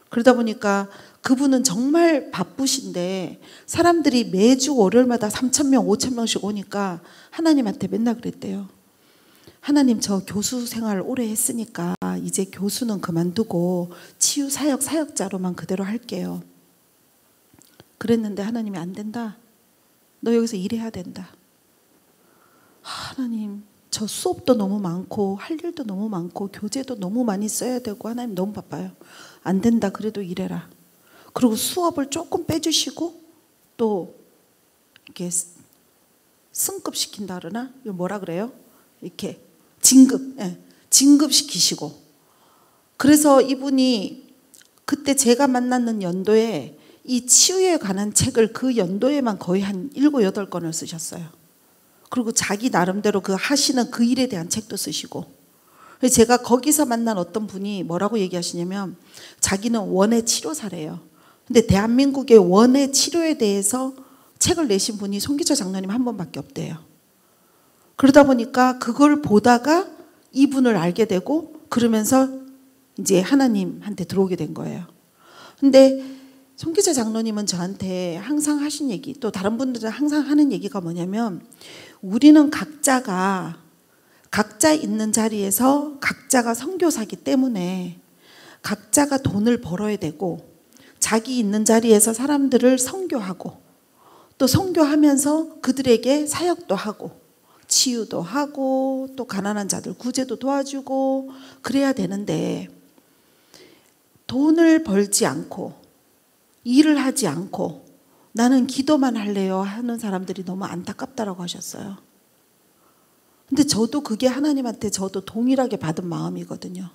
그러다 보니까 그분은 정말 바쁘신데 사람들이 매주 월요일마다 3,000명, 5,000명씩 오니까 하나님한테 맨날 그랬대요. 하나님, 저 교수 생활을 오래 했으니까 이제 교수는 그만두고 치유 사역자로만 그대로 할게요. 그랬는데 하나님이 안 된다. 너 여기서 일해야 된다. 하나님, 저 수업도 너무 많고 할 일도 너무 많고 교재도 너무 많이 써야 되고 하나님 너무 바빠요. 안 된다. 그래도 일해라. 그리고 수업을 조금 빼주시고 또 이렇게 승급시킨다 그러나? 이거 뭐라 그래요? 이렇게 진급시키시고. 그래서 이분이 그때 제가 만났는 연도에 이 치유에 관한 책을 그 연도에만 거의 한 7, 8권을 쓰셨어요. 그리고 자기 나름대로 그 하시는 그 일에 대한 책도 쓰시고. 제가 거기서 만난 어떤 분이 뭐라고 얘기하시냐면 자기는 원의 치료사래요. 근데 대한민국의 원의 치료에 대해서 책을 내신 분이 송기철 장로님 한 번밖에 없대요. 그러다 보니까 그걸 보다가 이분을 알게 되고 그러면서 이제 하나님한테 들어오게 된 거예요. 근데 송기철 장로님은 저한테 항상 하신 얘기, 또 다른 분들은 항상 하는 얘기가 뭐냐면 우리는 각자 있는 자리에서 각자가 선교사기 때문에 각자가 돈을 벌어야 되고 자기 있는 자리에서 사람들을 선교하고 또 선교하면서 그들에게 사역도 하고 치유도 하고 또 가난한 자들 구제도 도와주고 그래야 되는데 돈을 벌지 않고 일을 하지 않고 나는 기도만 할래요 하는 사람들이 너무 안타깝다라고 하셨어요. 근데 저도 그게 하나님한테 저도 동일하게 받은 마음이거든요.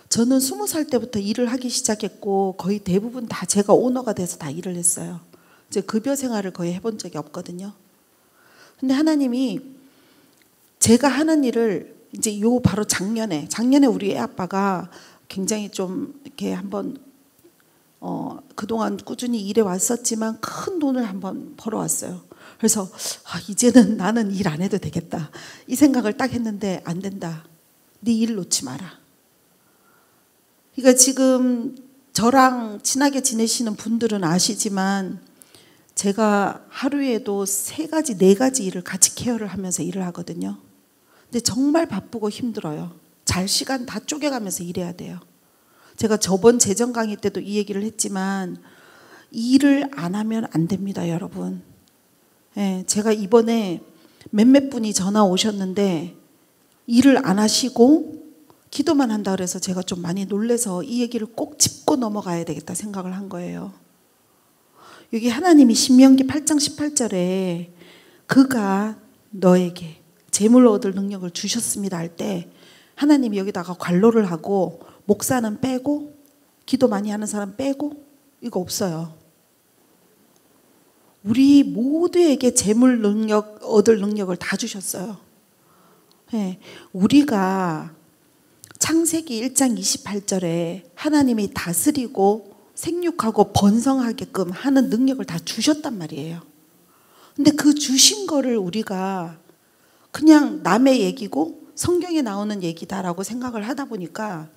저는 20살 때부터 일을 하기 시작했고 거의 대부분 다 제가 오너가 돼서 다 일을 했어요. 이제 급여 생활을 거의 해본 적이 없거든요. 근데 하나님이 제가 하는 일을 이제 바로 작년에 우리 애 아빠가 굉장히 좀 이렇게 한번 그동안 꾸준히 일해 왔었지만 큰 돈을 한번 벌어왔어요. 그래서 이제는 나는 일 안 해도 되겠다 이 생각을 딱 했는데 안 된다. 네 일 놓지 마라. 그러니까 지금 저랑 친하게 지내시는 분들은 아시지만 제가 하루에도 3가지 4가지 일을 같이 케어를 하면서 일을 하거든요. 근데 정말 바쁘고 힘들어요. 잘 시간 다 쪼개가면서 일해야 돼요. 제가 저번 재정 강의 때도 이 얘기를 했지만 일을 안 하면 안 됩니다, 여러분. 예, 제가 이번에 몇몇 분이 전화 오셨는데 일을 안 하시고 기도만 한다 그래서 제가 좀 많이 놀래서 이 얘기를 꼭 짚고 넘어가야 되겠다 생각을 한 거예요. 여기 하나님이 신명기 8장 18절에 그가 너에게 재물 얻을 능력을 주셨습니다 할 때 하나님이 여기다가 관로를 하고 목사는 빼고 기도 많이 하는 사람 빼고 이거 없어요. 우리 모두에게 재물 능력 얻을 능력을 다 주셨어요. 네, 우리가 창세기 1장 28절에 하나님이 다스리고 생육하고 번성하게끔 하는 능력을 다 주셨단 말이에요. 근데 그 주신 거를 우리가 그냥 남의 얘기고 성경에 나오는 얘기다라고 생각을 하다 보니까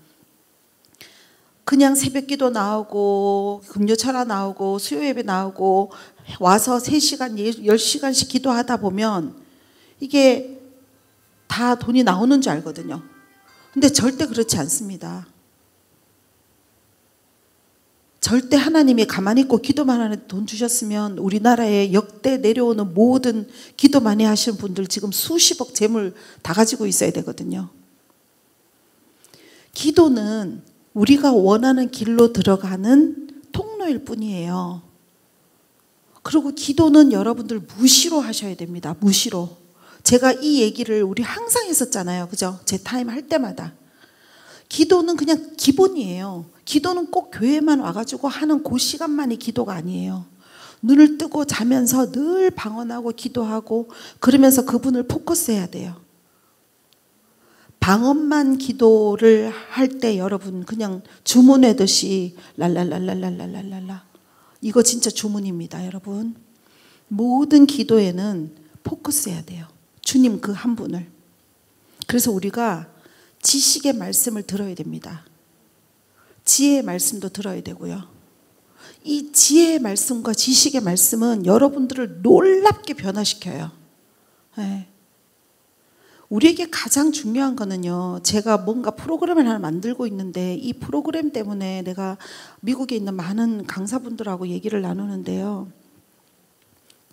그냥 새벽기도 나오고 금요철화 나오고 수요예배 나오고 와서 3시간 10시간씩 기도하다 보면 이게 다 돈이 나오는 줄 알거든요. 근데 절대 그렇지 않습니다. 절대 하나님이 가만히 있고 기도만 하는 돈 주셨으면 우리나라에 역대 내려오는 모든 기도 많이 하시는 분들 지금 수십억 재물 다 가지고 있어야 되거든요. 기도는 우리가 원하는 길로 들어가는 통로일 뿐이에요. 그리고 기도는 여러분들 무시로 하셔야 됩니다. 무시로. 제가 이 얘기를 우리 항상 했었잖아요. 그죠? 제 타임 할 때마다. 기도는 그냥 기본이에요. 기도는 꼭 교회만 와가지고 하는 그 시간만이 기도가 아니에요. 눈을 뜨고 자면서 늘 방언하고 기도하고 그러면서 그분을 포커스해야 돼요. 방언만 기도를 할 때 여러분 그냥 주문 외듯이 랄랄랄랄랄랄랄라 이거 진짜 주문입니다. 여러분 모든 기도에는 포커스해야 돼요. 주님 그 한 분을. 그래서 우리가 지식의 말씀을 들어야 됩니다. 지혜의 말씀도 들어야 되고요. 이 지혜의 말씀과 지식의 말씀은 여러분들을 놀랍게 변화시켜요. 네. 우리에게 가장 중요한 거는요. 제가 뭔가 프로그램을 하나 만들고 있는데 이 프로그램 때문에 내가 미국에 있는 많은 강사분들하고 얘기를 나누는데요.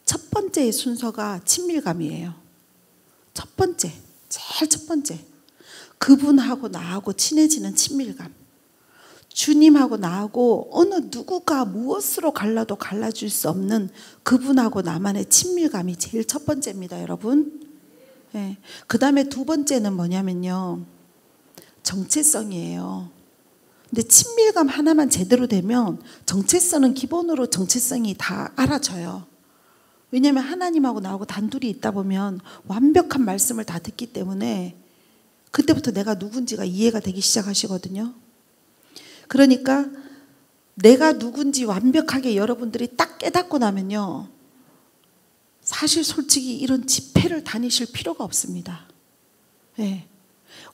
첫 번째 순서가 친밀감이에요. 첫 번째, 제일 첫 번째. 그분하고 나하고 친해지는 친밀감. 주님하고 나하고 어느 누구가 무엇으로 갈라도 갈라줄 수 없는 그분하고 나만의 친밀감이 제일 첫 번째입니다, 여러분. 네. 그 다음에 두 번째는 뭐냐면요. 정체성이에요. 근데 친밀감 하나만 제대로 되면 정체성은 기본으로 정체성이 다 알아져요. 왜냐하면 하나님하고 나하고 단둘이 있다 보면 완벽한 말씀을 다 듣기 때문에 그때부터 내가 누군지가 이해가 되기 시작하시거든요. 그러니까 내가 누군지 완벽하게 여러분들이 딱 깨닫고 나면요. 사실 솔직히 이런 집회를 다니실 필요가 없습니다. 네.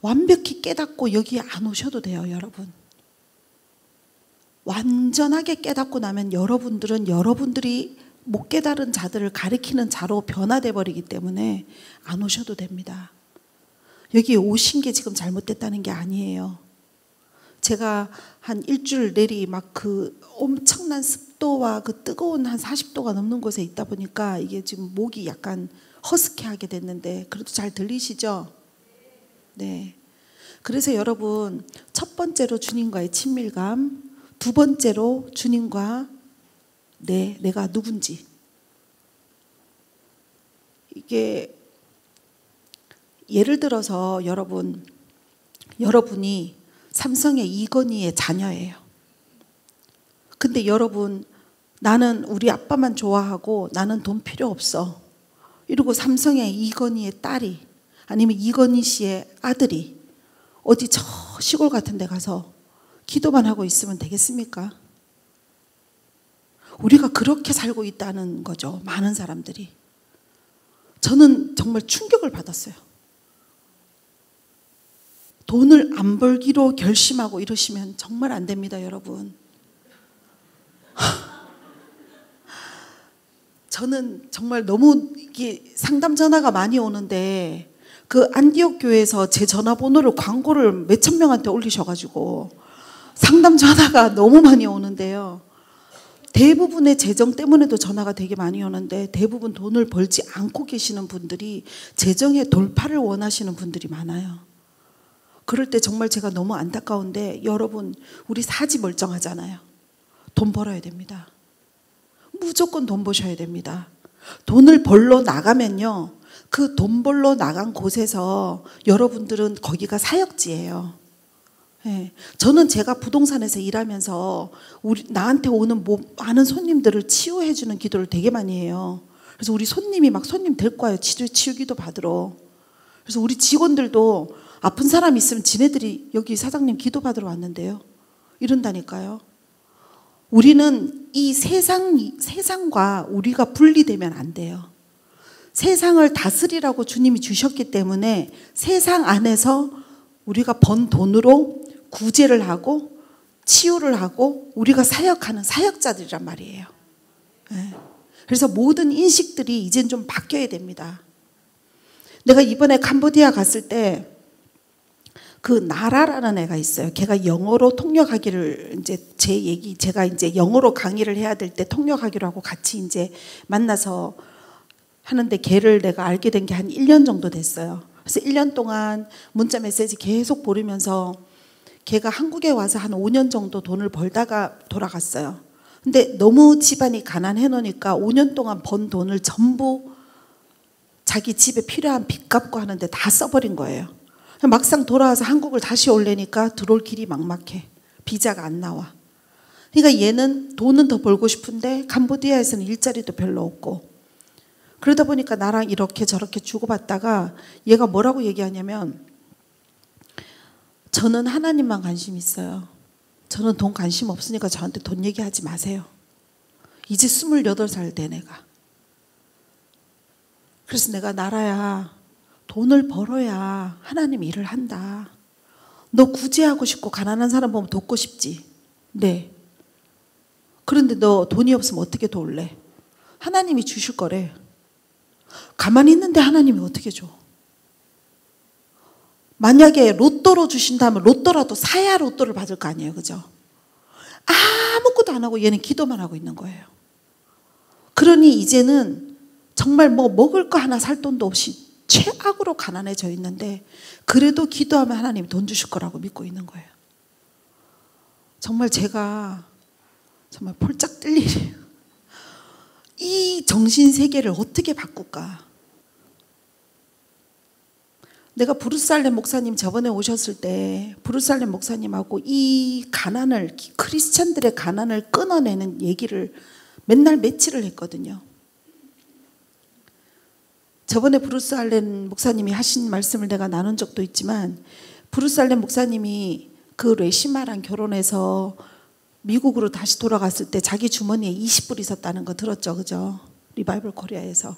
완벽히 깨닫고 여기에 안 오셔도 돼요, 여러분. 완전하게 깨닫고 나면 여러분들은 여러분들이 못 깨달은 자들을 가리키는 자로 변화돼 버리기 때문에 안 오셔도 됩니다. 여기 오신 게 지금 잘못됐다는 게 아니에요. 제가 한 일주일 내리 막 그 엄청난 습도와 그 뜨거운 한 40도가 넘는 곳에 있다 보니까 이게 지금 목이 약간 허스키하게 됐는데 그래도 잘 들리시죠? 네. 그래서 여러분, 첫 번째로 주님과의 친밀감, 두 번째로 주님과 내가 누군지. 이게 예를 들어서 여러분이 삼성의 이건희의 자녀예요. 근데 여러분, 나는 우리 아빠만 좋아하고 나는 돈 필요 없어. 이러고 삼성의 이건희의 딸이 아니면 이건희 씨의 아들이 어디 저 시골 같은 데 가서 기도만 하고 있으면 되겠습니까? 우리가 그렇게 살고 있다는 거죠. 많은 사람들이. 저는 정말 충격을 받았어요. 돈을 안 벌기로 결심하고 이러시면 정말 안 됩니다, 여러분. 저는 정말 너무 이게 상담 전화가 많이 오는데 그 안디옥 교회에서 제 전화번호를 광고를 몇천 명한테 올리셔가지고 상담 전화가 너무 많이 오는데요. 대부분의 재정 때문에도 전화가 되게 많이 오는데 대부분 돈을 벌지 않고 계시는 분들이 재정의 돌파를 원하시는 분들이 많아요. 그럴 때 정말 제가 너무 안타까운데 여러분, 우리 사지 멀쩡하잖아요. 돈 벌어야 됩니다. 무조건 돈 버셔야 됩니다. 돈을 벌러 나가면요, 그 돈 벌러 나간 곳에서 여러분들은 거기가 사역지예요. 네. 저는 제가 부동산에서 일하면서 나한테 오는 많은 손님들을 치유해주는 기도를 되게 많이 해요. 그래서 우리 손님이 막 손님 데리고 와요. 치유기도 받으러. 그래서 우리 직원들도 아픈 사람 있으면 지네들이 여기 사장님 기도 받으러 왔는데요, 이런다니까요. 우리는 이 세상과 우리가 분리되면 안 돼요. 세상을 다스리라고 주님이 주셨기 때문에 세상 안에서 우리가 번 돈으로 구제를 하고 치유를 하고 우리가 사역하는 사역자들이란 말이에요. 네. 그래서 모든 인식들이 이젠 좀 바뀌어야 됩니다. 내가 이번에 캄보디아 갔을 때 그 나라라는 애가 있어요. 걔가 영어로 통역하기를 제가 이제 영어로 강의를 해야 될 때 통역하기로 하고 같이 이제 만나서 하는데 걔를 내가 알게 된 게 한 1년 정도 됐어요. 그래서 1년 동안 문자 메시지 계속 보내면서 걔가 한국에 와서 한 5년 정도 돈을 벌다가 돌아갔어요. 근데 너무 집안이 가난해 놓으니까 5년 동안 번 돈을 전부 자기 집에 필요한 빚 갚고 하는데 다 써버린 거예요. 막상 돌아와서 한국을 다시 오려니까 들어올 길이 막막해. 비자가 안 나와. 그러니까 얘는 돈은 더 벌고 싶은데 캄보디아에서는 일자리도 별로 없고, 그러다 보니까 나랑 이렇게 저렇게 주고받다가 얘가 뭐라고 얘기하냐면, 저는 하나님만 관심 있어요. 저는 돈 관심 없으니까 저한테 돈 얘기하지 마세요. 이제 28살 돼 내가. 그래서 내가 나라야, 돈을 벌어야 하나님 일을 한다. 너 구제하고 싶고 가난한 사람 보면 돕고 싶지. 네. 그런데 너 돈이 없으면 어떻게 도울래? 하나님이 주실 거래. 가만히 있는데 하나님이 어떻게 줘? 만약에 로또로 주신다면 로또라도 사야 로또를 받을 거 아니에요, 그죠? 아무것도 안 하고 얘는 기도만 하고 있는 거예요. 그러니 이제는 정말 뭐 먹을 거 하나 살 돈도 없이 최악으로 가난해져 있는데 그래도 기도하면 하나님이 돈 주실 거라고 믿고 있는 거예요. 정말 제가 정말 폴짝 뜰 일이에요. 이 정신세계를 어떻게 바꿀까? 내가 브루살렘 목사님 저번에 오셨을 때 브루살렘 목사님하고 이 가난을, 크리스찬들의 가난을 끊어내는 얘기를 맨날 며칠을 했거든요. 저번에 브루살렘 목사님이 하신 말씀을 내가 나눈 적도 있지만, 브루살렘 목사님이 그 레시마랑 결혼해서 미국으로 다시 돌아갔을 때 자기 주머니에 20불 있었다는 거 들었죠, 그죠? 리바이벌 코리아에서.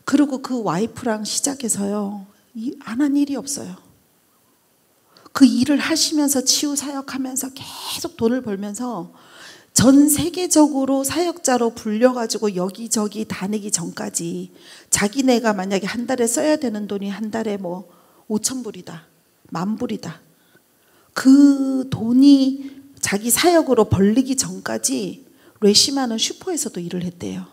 그리고 그 와이프랑 시작해서요, 안 한 일이 없어요. 그 일을 하시면서 치유 사역하면서 계속 돈을 벌면서 전 세계적으로 사역자로 불려가지고 여기저기 다니기 전까지 자기네가 만약에 한 달에 써야 되는 돈이 한 달에 뭐 5,000불이다, 10,000불이다. 그 돈이 자기 사역으로 벌리기 전까지 레시마는 슈퍼에서도 일을 했대요.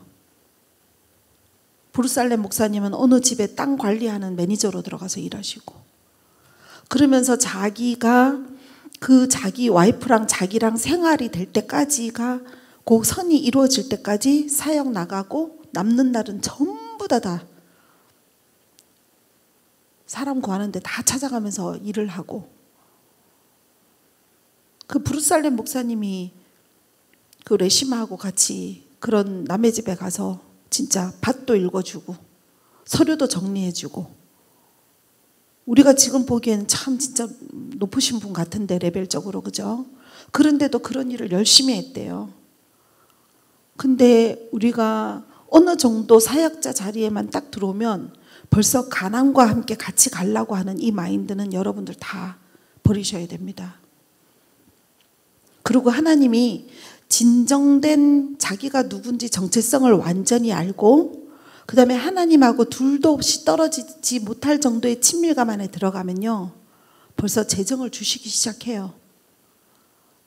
브루살렘 목사님은 어느 집에 땅 관리하는 매니저로 들어가서 일하시고, 그러면서 자기가 그 자기 와이프랑 자기랑 생활이 될 때까지가, 그 선이 이루어질 때까지 사역 나가고 남는 날은 전부 다 사람 구하는데 다 찾아가면서 일을 하고, 그 브루살렘 목사님이 그 레시마하고 같이 그런 남의 집에 가서 진짜 밭도 읽어주고 서류도 정리해주고, 우리가 지금 보기에는 참 진짜 높으신 분 같은데 레벨적으로, 그죠? 그런데도 그런 일을 열심히 했대요. 근데 우리가 어느 정도 사역자 자리에만 딱 들어오면 벌써 가난과 함께 같이 가려고 하는 이 마인드는 여러분들 다 버리셔야 됩니다. 그리고 하나님이 진정된 자기가 누군지 정체성을 완전히 알고, 그 다음에 하나님하고 둘도 없이 떨어지지 못할 정도의 친밀감 안에 들어가면요, 벌써 재정을 주시기 시작해요.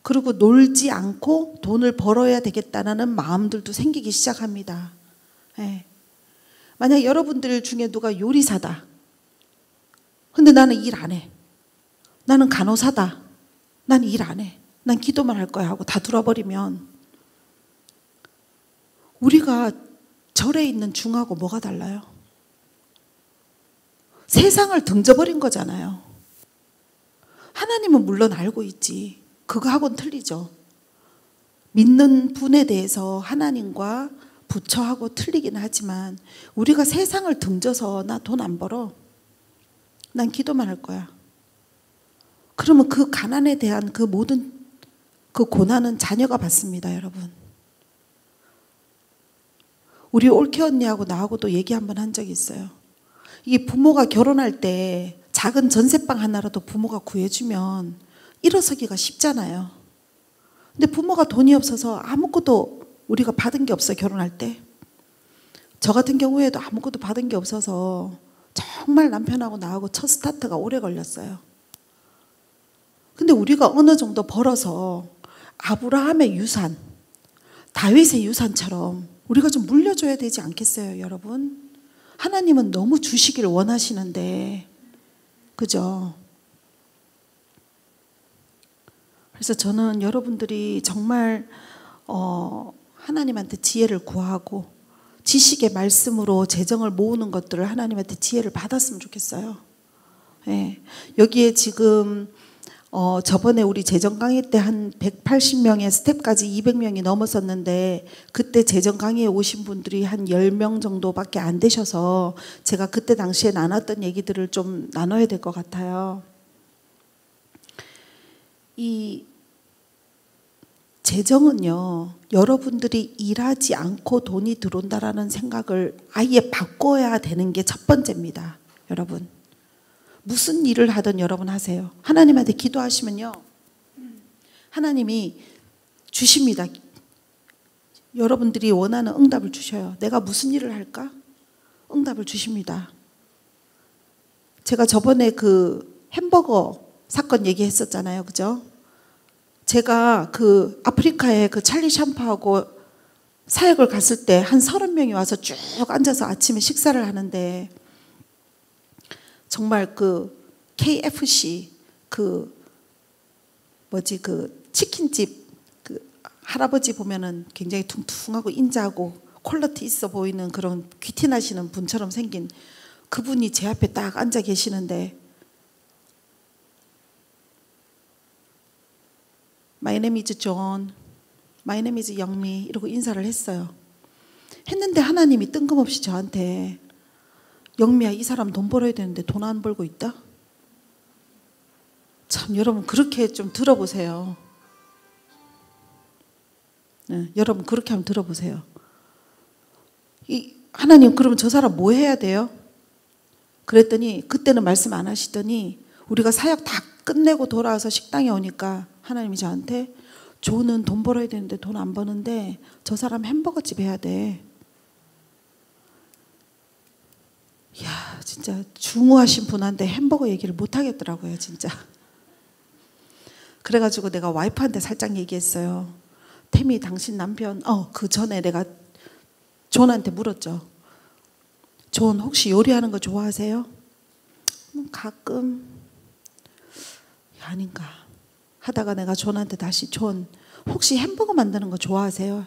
그리고 놀지 않고 돈을 벌어야 되겠다는 마음들도 생기기 시작합니다. 네. 만약 여러분들 중에 누가 요리사다. 근데 나는 일 안 해. 나는 간호사다. 난 일 안 해. 난 기도만 할 거야 하고 다 들어버리면, 우리가 절에 있는 중하고 뭐가 달라요? 세상을 등져버린 거잖아요. 하나님은 물론 알고 있지. 그거하고는 틀리죠. 믿는 분에 대해서 하나님과 부처하고 틀리긴 하지만, 우리가 세상을 등져서 나 돈 안 벌어, 난 기도만 할 거야, 그러면 그 가난에 대한 그 모든 그 고난은 자녀가 받습니다. 여러분, 우리 올케 언니하고 나하고도 얘기 한번 한 적이 있어요. 이게 부모가 결혼할 때 작은 전세방 하나라도 부모가 구해주면 일어서기가 쉽잖아요. 근데 부모가 돈이 없어서 아무것도 우리가 받은 게 없어요. 결혼할 때 저 같은 경우에도 아무것도 받은 게 없어서 정말 남편하고 나하고 첫 스타트가 오래 걸렸어요. 근데 우리가 어느 정도 벌어서 아브라함의 유산, 다윗의 유산처럼 우리가 좀 물려줘야 되지 않겠어요, 여러분? 하나님은 너무 주시기를 원하시는데, 그죠? 그래서 저는 여러분들이 정말 하나님한테 지혜를 구하고 지식의 말씀으로 재정을 모으는 것들을 하나님한테 지혜를 받았으면 좋겠어요. 네. 여기에 지금 저번에 우리 재정 강의 때 한 180명의 스텝까지 200명이 넘었었는데, 그때 재정 강의에 오신 분들이 한 10명 정도밖에 안 되셔서 제가 그때 당시에 나눴던 얘기들을 좀 나눠야 될 것 같아요. 이 재정은요, 여러분들이 일하지 않고 돈이 들어온다라는 생각을 아예 바꿔야 되는 게 첫 번째입니다. 여러분, 무슨 일을 하든 여러분 하세요. 하나님한테 기도하시면요, 하나님이 주십니다. 여러분들이 원하는 응답을 주셔요. 내가 무슨 일을 할까? 응답을 주십니다. 제가 저번에 그 햄버거 사건 얘기했었잖아요, 그죠? 제가 그 아프리카에 그 찰리 샴푸하고 사역을 갔을 때 한 30명이 와서 쭉 앉아서 아침에 식사를 하는데, 정말 그 KFC 그 치킨집 그 할아버지 보면은 굉장히 퉁퉁하고 인자하고 퀄리티 있어 보이는 그런 귀티나시는 분처럼 생긴 그분이 제 앞에 딱 앉아 계시는데, My name is John, My name is 영미 이러고 인사를 했어요. 했는데 하나님이 뜬금없이 저한테, 영미야, 이 사람 돈 벌어야 되는데 돈 안 벌고 있다? 참, 여러분 그렇게 좀 들어보세요. 네, 여러분 그렇게 한번 들어보세요. 하나님, 그러면 저 사람 뭐 해야 돼요? 그랬더니 그때는 말씀 안 하시더니 우리가 사역 다 끝내고 돌아와서 식당에 오니까 하나님이 저한테, 조는 돈 벌어야 되는데 돈 안 버는데 저 사람 햄버거집 해야 돼. 이야, 진짜 중후하신 분한테 햄버거 얘기를 못 하겠더라고요, 진짜. 그래가지고 내가 와이프한테 살짝 얘기했어요. 태미 당신 남편 그 전에 내가 존한테 물었죠. 존 혹시 요리하는 거 좋아하세요? 가끔 아닌가 하다가 내가 존한테 다시 존 혹시 햄버거 만드는 거 좋아하세요?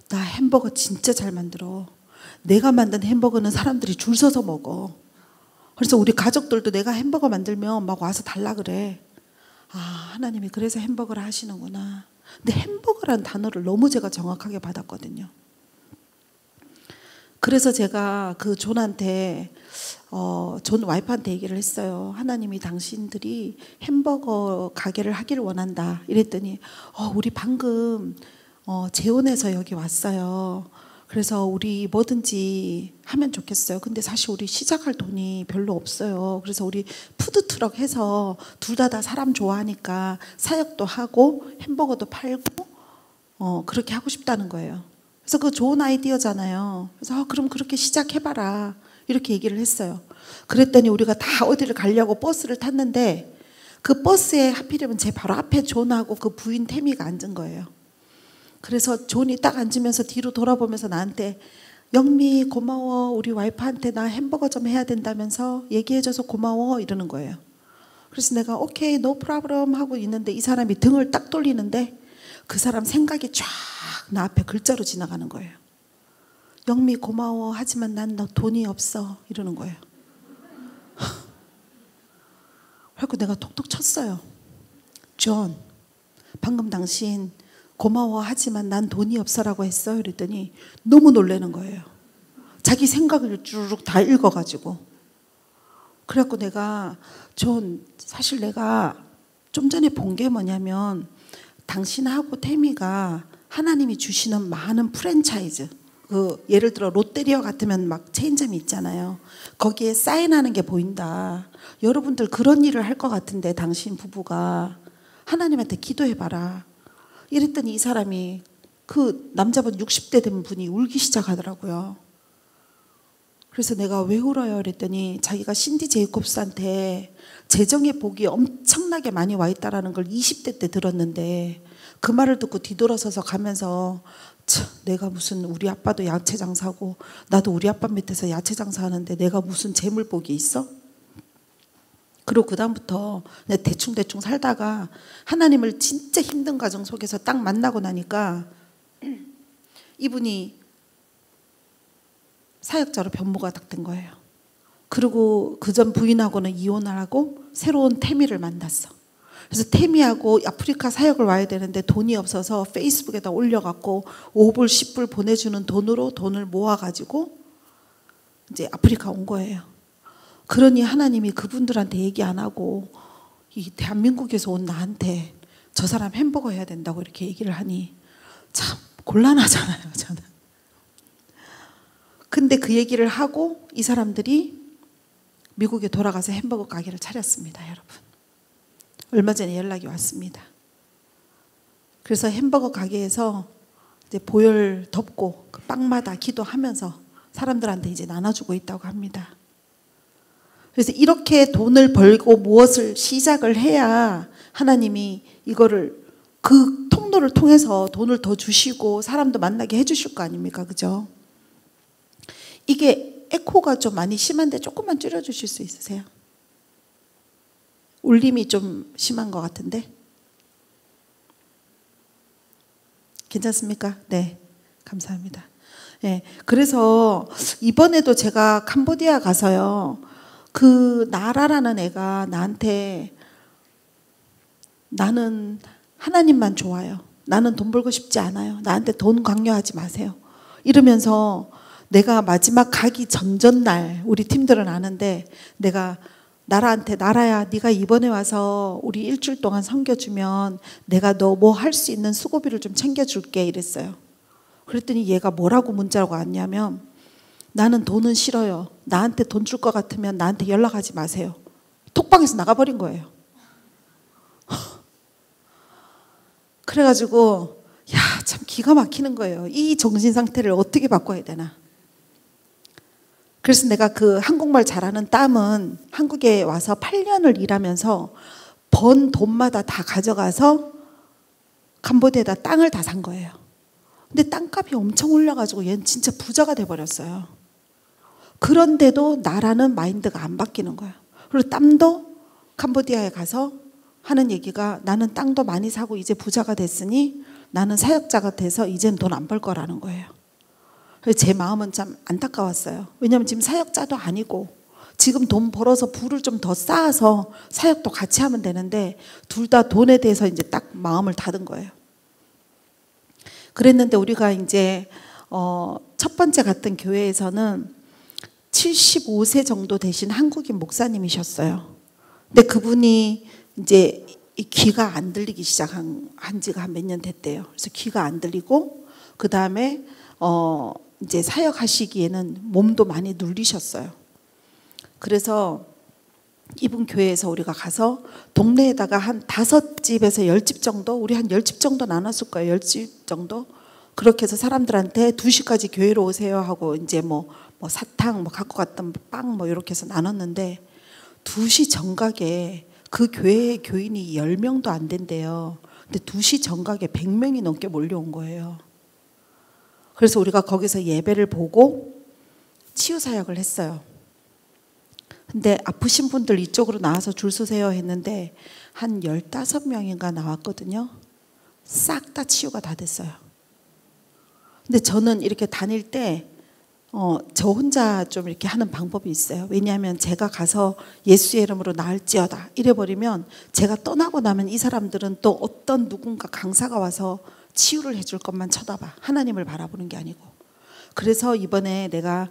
나 햄버거 진짜 잘 만들어. 내가 만든 햄버거는 사람들이 줄 서서 먹어. 그래서 우리 가족들도 내가 햄버거 만들면 막 와서 달라 그래. 아, 하나님이 그래서 햄버거를 하시는구나. 근데 햄버거라는 단어를 너무 제가 정확하게 받았거든요. 그래서 제가 그 존한테 존 와이프한테 얘기를 했어요. 하나님이 당신들이 햄버거 가게를 하기를 원한다 이랬더니 우리 방금 재혼해서 여기 왔어요. 그래서 우리 뭐든지 하면 좋겠어요. 근데 사실 우리 시작할 돈이 별로 없어요. 그래서 우리 푸드트럭 해서 둘 다 사람 좋아하니까 사역도 하고 햄버거도 팔고 그렇게 하고 싶다는 거예요. 그래서 그거 좋은 아이디어잖아요. 그래서 그럼 그렇게 시작해봐라 이렇게 얘기를 했어요. 그랬더니 우리가 다 어디를 가려고 버스를 탔는데 그 버스에 하필이면 제 바로 앞에 존하고 그 부인 태미가 앉은 거예요. 그래서 존이 딱 앉으면서 뒤로 돌아보면서 나한테 영미 고마워. 우리 와이프한테 나 햄버거 좀 해야 된다면서 얘기해줘서 고마워 이러는 거예요. 그래서 내가 오케이 no problem 하고 있는데 이 사람이 등을 딱 돌리는데 그 사람 생각이 쫙 나 앞에 글자로 지나가는 거예요. 영미 고마워. 하지만 난 너 돈이 없어 이러는 거예요. 그래서 내가 톡톡 쳤어요. 존 방금 당신 고마워 하지만 난 돈이 없어라고 했어. 그랬더니 너무 놀라는 거예요. 자기 생각을 쭈르륵 다 읽어가지고. 그래갖고 내가 존 사실 내가 좀 전에 본 게 뭐냐면 당신하고 태미가 하나님이 주시는 많은 프랜차이즈 예를 들어 롯데리아 같으면 막 체인점이 있잖아요. 거기에 사인하는 게 보인다. 여러분들 그런 일을 할 것 같은데 당신 부부가 하나님한테 기도해봐라. 이랬더니 이 사람이 그 남자분 60대 된 분이 울기 시작하더라고요. 그래서 내가 왜 울어요? 그랬더니 자기가 신디 제이콥스한테 재정의 복이 엄청나게 많이 와 있다라는 걸 20대 때 들었는데 그 말을 듣고 뒤돌아서서 가면서 내가 무슨 우리 아빠도 야채 장사하고 나도 우리 아빠 밑에서 야채 장사하는데 내가 무슨 재물복이 있어? 그리고 그 다음부터 대충 살다가 하나님을 진짜 힘든 과정 속에서 딱 만나고 나니까 이분이 사역자로 변모가 딱 된 거예요. 그리고 그전 부인하고는 이혼을 하고 새로운 태미를 만났어. 그래서 태미하고 아프리카 사역을 와야 되는데 돈이 없어서 페이스북에다 올려갖고 5불 10불 보내주는 돈으로 돈을 모아가지고 이제 아프리카 온 거예요. 그러니 하나님이 그분들한테 얘기 안 하고 이 대한민국에서 온 나한테 저 사람 햄버거 해야 된다고 이렇게 얘기를 하니 참 곤란하잖아요, 저는. 근데 그 얘기를 하고 이 사람들이 미국에 돌아가서 햄버거 가게를 차렸습니다, 여러분. 얼마 전에 연락이 왔습니다. 그래서 햄버거 가게에서 이제 보혈 덮고 그 빵마다 기도하면서 사람들한테 이제 나눠주고 있다고 합니다. 그래서 이렇게 돈을 벌고 무엇을 시작을 해야 하나님이 이거를 그 통로를 통해서 돈을 더 주시고 사람도 만나게 해주실 거 아닙니까? 그죠? 이게 에코가 좀 많이 심한데 조금만 줄여주실 수 있으세요? 울림이 좀 심한 것 같은데 괜찮습니까? 네, 감사합니다. 네, 그래서 이번에도 제가 캄보디아 가서요, 그 나라라는 애가 나한테 나는 하나님만 좋아요. 나는 돈 벌고 싶지 않아요. 나한테 돈 강요하지 마세요. 이러면서 내가 마지막 가기 전날 우리 팀들은 아는데 내가 나라한테 나라야 네가 이번에 와서 우리 일주일 동안 섬겨주면 내가 너 뭐 할 수 있는 수고비를 좀 챙겨줄게 이랬어요. 그랬더니 얘가 뭐라고 문자가 왔냐면 나는 돈은 싫어요. 나한테 돈 줄 것 같으면 나한테 연락하지 마세요. 톡방에서 나가버린 거예요. 그래가지고 야, 참 기가 막히는 거예요. 이 정신 상태를 어떻게 바꿔야 되나. 그래서 내가 그 한국말 잘하는 땀은 한국에 와서 8년을 일하면서 번 돈마다 다 가져가서 캄보디아에다 땅을 다 산 거예요. 근데 땅값이 엄청 올라가지고 얘는 진짜 부자가 돼버렸어요. 그런데도 나라는 마인드가 안 바뀌는 거예요. 그리고 땅도 캄보디아에 가서 하는 얘기가 나는 땅도 많이 사고 이제 부자가 됐으니 나는 사역자가 돼서 이제는 돈 안 벌 거라는 거예요. 그래서 제 마음은 참 안타까웠어요. 왜냐하면 지금 사역자도 아니고 지금 돈 벌어서 부를 좀 더 쌓아서 사역도 같이 하면 되는데 둘 다 돈에 대해서 이제 딱 마음을 닫은 거예요. 그랬는데 우리가 이제 첫 번째 갔던 교회에서는 75세 정도 되신 한국인 목사님이셨어요. 근데 그분이 이제 귀가 안 들리기 시작한 지가 한 몇 년 됐대요. 그래서 귀가 안 들리고 그 다음에 이제 사역하시기에는 몸도 많이 눌리셨어요. 그래서 이분 교회에서 우리가 가서 동네에다가 한 5집에서 10집 정도, 우리 한 10집 정도 나눴을 거예요. 10집 정도. 그렇게 해서 사람들한테 2시까지 교회로 오세요 하고 이제 뭐 사탕 뭐 갖고 갔던 빵 뭐 이렇게 해서 나눴는데 2시 정각에 그 교회의 교인이 10명도 안 된대요. 근데 2시 정각에 100명이 넘게 몰려온 거예요. 그래서 우리가 거기서 예배를 보고 치유 사역을 했어요. 근데 아프신 분들 이쪽으로 나와서 줄 서세요 했는데 한 15명인가 나왔거든요. 싹 다 치유가 다 됐어요. 근데 저는 이렇게 다닐 때 저 혼자 좀 이렇게 하는 방법이 있어요. 왜냐하면 제가 가서 예수의 이름으로 나을지어다 이래버리면 제가 떠나고 나면 이 사람들은 또 어떤 누군가 강사가 와서 치유를 해줄 것만 쳐다봐. 하나님을 바라보는 게 아니고. 그래서 이번에 내가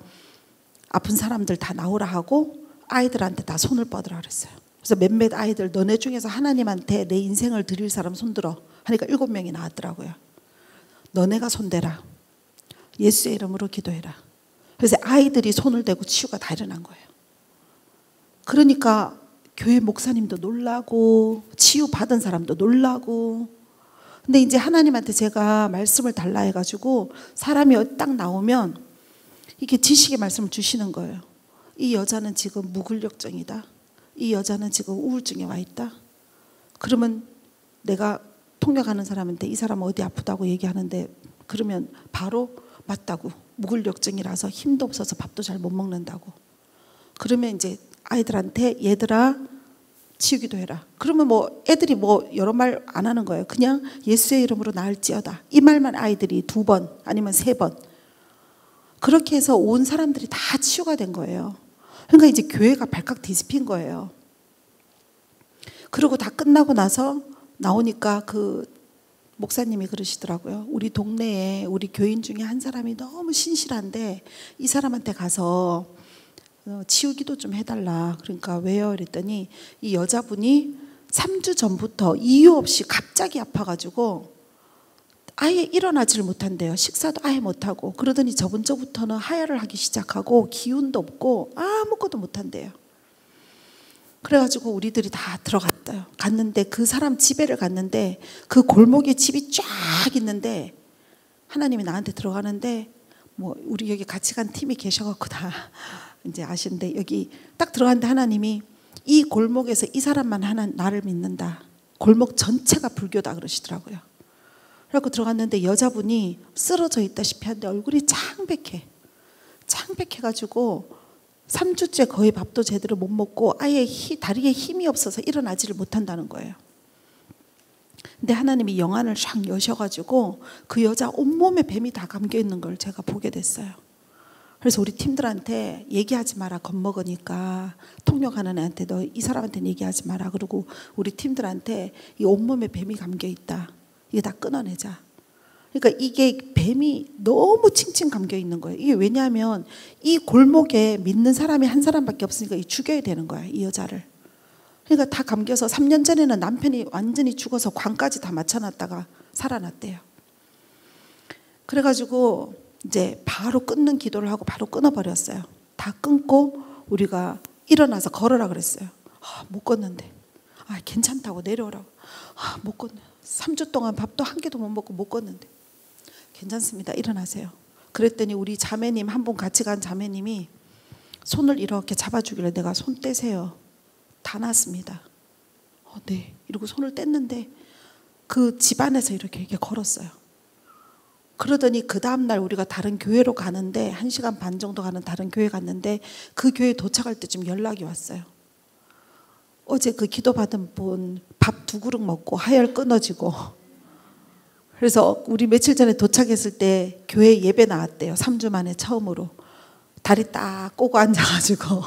아픈 사람들 다 나오라 하고 아이들한테 다 손을 뻗으라 그랬어요. 그래서 몇몇 아이들 너네 중에서 하나님한테 내 인생을 드릴 사람 손들어 하니까 7명이 나왔더라고요. 너네가 손대라. 예수의 이름으로 기도해라. 그래서 아이들이 손을 대고 치유가 다 일어난 거예요. 그러니까 교회 목사님도 놀라고 치유 받은 사람도 놀라고. 근데 이제 하나님한테 제가 말씀을 달라 해가지고 사람이 딱 나오면 이게 지식의 말씀을 주시는 거예요. 이 여자는 지금 무근력증이다. 이 여자는 지금 우울증에 와 있다. 그러면 내가 통역하는 사람한테 이 사람 어디 아프다고 얘기하는데 그러면 바로 맞다고. 무근력증이라서 힘도 없어서 밥도 잘 못 먹는다고. 그러면 이제 아이들한테 얘들아 치유기도 해라. 그러면 뭐 애들이 뭐 여러 말 안 하는 거예요. 그냥 예수의 이름으로 나을지어다. 이 말만 아이들이 2번 아니면 3번. 그렇게 해서 온 사람들이 다 치유가 된 거예요. 그러니까 이제 교회가 발칵 뒤집힌 거예요. 그리고 다 끝나고 나서 나오니까 그 목사님이 그러시더라고요. 우리 동네에 우리 교인 중에 한 사람이 너무 신실한데 이 사람한테 가서 치유기도 좀 해달라. 그러니까 왜요? 그랬더니 이 여자분이 3주 전부터 이유 없이 갑자기 아파가지고 아예 일어나지를 못한대요. 식사도 아예 못하고. 그러더니 저번 주부터는 하혈을 하기 시작하고 기운도 없고 아무것도 못한대요. 그래가지고 우리들이 다 들어갔어요. 갔는데 그 사람 집에를 갔는데 그 골목에 집이 쫙 있는데 하나님이 나한테 들어가는데 뭐 우리 여기 같이 간 팀이 계셔갖고 다 이제 아시는데 여기 딱 들어갔는데 하나님이 이 골목에서 이 사람만 하나 나를 믿는다. 골목 전체가 불교다 그러시더라고요. 그래갖고 들어갔는데 여자분이 쓰러져 있다시피 한데 얼굴이 창백해. 창백해가지고 3주째 거의 밥도 제대로 못 먹고 아예 다리에 힘이 없어서 일어나지를 못한다는 거예요. 근데 하나님이 영안을 샥 여셔가지고 그 여자 온몸에 뱀이 다 감겨 있는 걸 제가 보게 됐어요. 그래서 우리 팀들한테 얘기하지 마라. 겁먹으니까. 통역하는 애한테 너 이 사람한테는 얘기하지 마라. 그리고 우리 팀들한테 이 온몸에 뱀이 감겨 있다. 이게 다 끊어내자. 그러니까 이게 뱀이 너무 칭칭 감겨 있는 거예요. 이게 왜냐하면 이 골목에 믿는 사람이 한 사람밖에 없으니까 죽여야 되는 거야, 이 여자를. 그러니까 다 감겨서 3년 전에는 남편이 완전히 죽어서 관까지 다 맞춰놨다가 살아났대요. 그래가지고 이제 바로 끊는 기도를 하고 바로 끊어버렸어요. 다 끊고 우리가 일어나서 걸으라 그랬어요. 못 걷는데. 괜찮다고 내려오라고. 못 걷네. 3주 동안 밥도 한 개도 못 먹고 못 걷는데. 괜찮습니다. 일어나세요. 그랬더니 우리 자매님 한 분 같이 간 자매님이 손을 이렇게 잡아주길래 내가 손 떼세요. 다 났습니다. 네. 이러고 손을 뗐는데 그 집안에서 이렇게 걸었어요. 그러더니 그 다음날 우리가 다른 교회로 가는데 1시간 반 정도 가는 다른 교회 갔는데 그 교회 도착할 때쯤 연락이 왔어요. 어제 그 기도받은 분 밥 2그릇 먹고 하혈 끊어지고, 그래서 우리 며칠 전에 도착했을 때 교회 예배 나왔대요. 3주 만에 처음으로. 다리 딱 꼬고 앉아가지고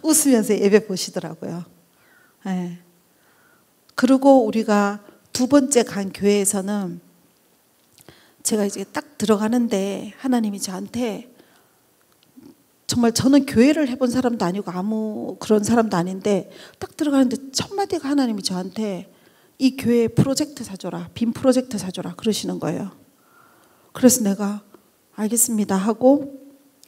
웃으면서 예배 보시더라고요. 네. 그리고 우리가 2번째 간 교회에서는 제가 이제 딱 들어가는데 하나님이 저한테, 정말 저는 교회를 해본 사람도 아니고 아무 그런 사람도 아닌데 딱 들어가는데 첫 마디가 하나님이 저한테 이 교회 프로젝트 사줘라, 빔 프로젝트 사줘라 그러시는 거예요. 그래서 내가 알겠습니다 하고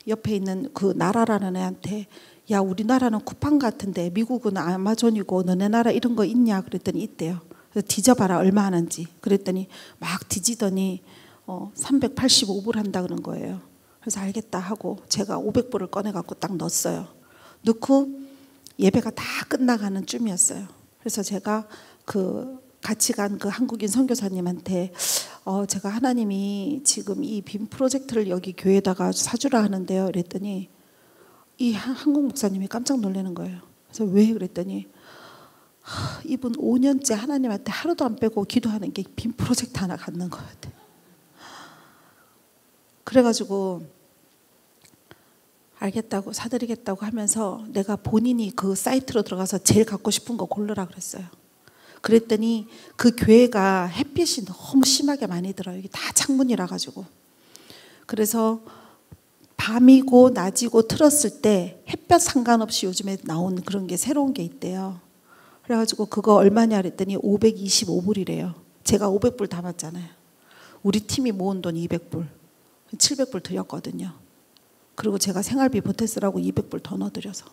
옆에 있는 그 나라라는 애한테, 야 우리나라는 쿠팡 같은데 미국은 아마존이고 너네 나라 이런 거 있냐 그랬더니 있대요. 그래서 뒤져봐라 얼마 하는지 그랬더니 막 뒤지더니 385불 한다 그런 거예요. 그래서 알겠다 하고 제가 500불을 꺼내갖고 딱 넣었어요. 넣고 예배가 다 끝나가는 쯤이었어요. 그래서 제가 그 같이 간 그 한국인 선교사님한테 제가 하나님이 지금 이 빔 프로젝트를 여기 교회에다가 사주라 하는데요. 그랬더니 이 한국 목사님이 깜짝 놀라는 거예요. 그래서 왜 그랬더니 이분 5년째 하나님한테 하루도 안 빼고 기도하는 게 빔 프로젝트 하나 갖는 것 같아요. 그래가지고 알겠다고 사드리겠다고 하면서 내가 본인이 그 사이트로 들어가서 제일 갖고 싶은 거 고르라 그랬어요. 그랬더니 그 교회가 햇빛이 너무 심하게 많이 들어요. 여기 다 창문이라 가지고. 그래서 밤이고 낮이고 틀었을 때 햇볕 상관없이 요즘에 나온 그런 게 새로운 게 있대요. 그래가지고 그거 얼마냐 그랬더니 525불이래요. 제가 500불 다 받잖아요. 우리 팀이 모은 돈 200불. 700불 드렸거든요. 그리고 제가 생활비 보태 쓰라고 200불 더 넣어드려서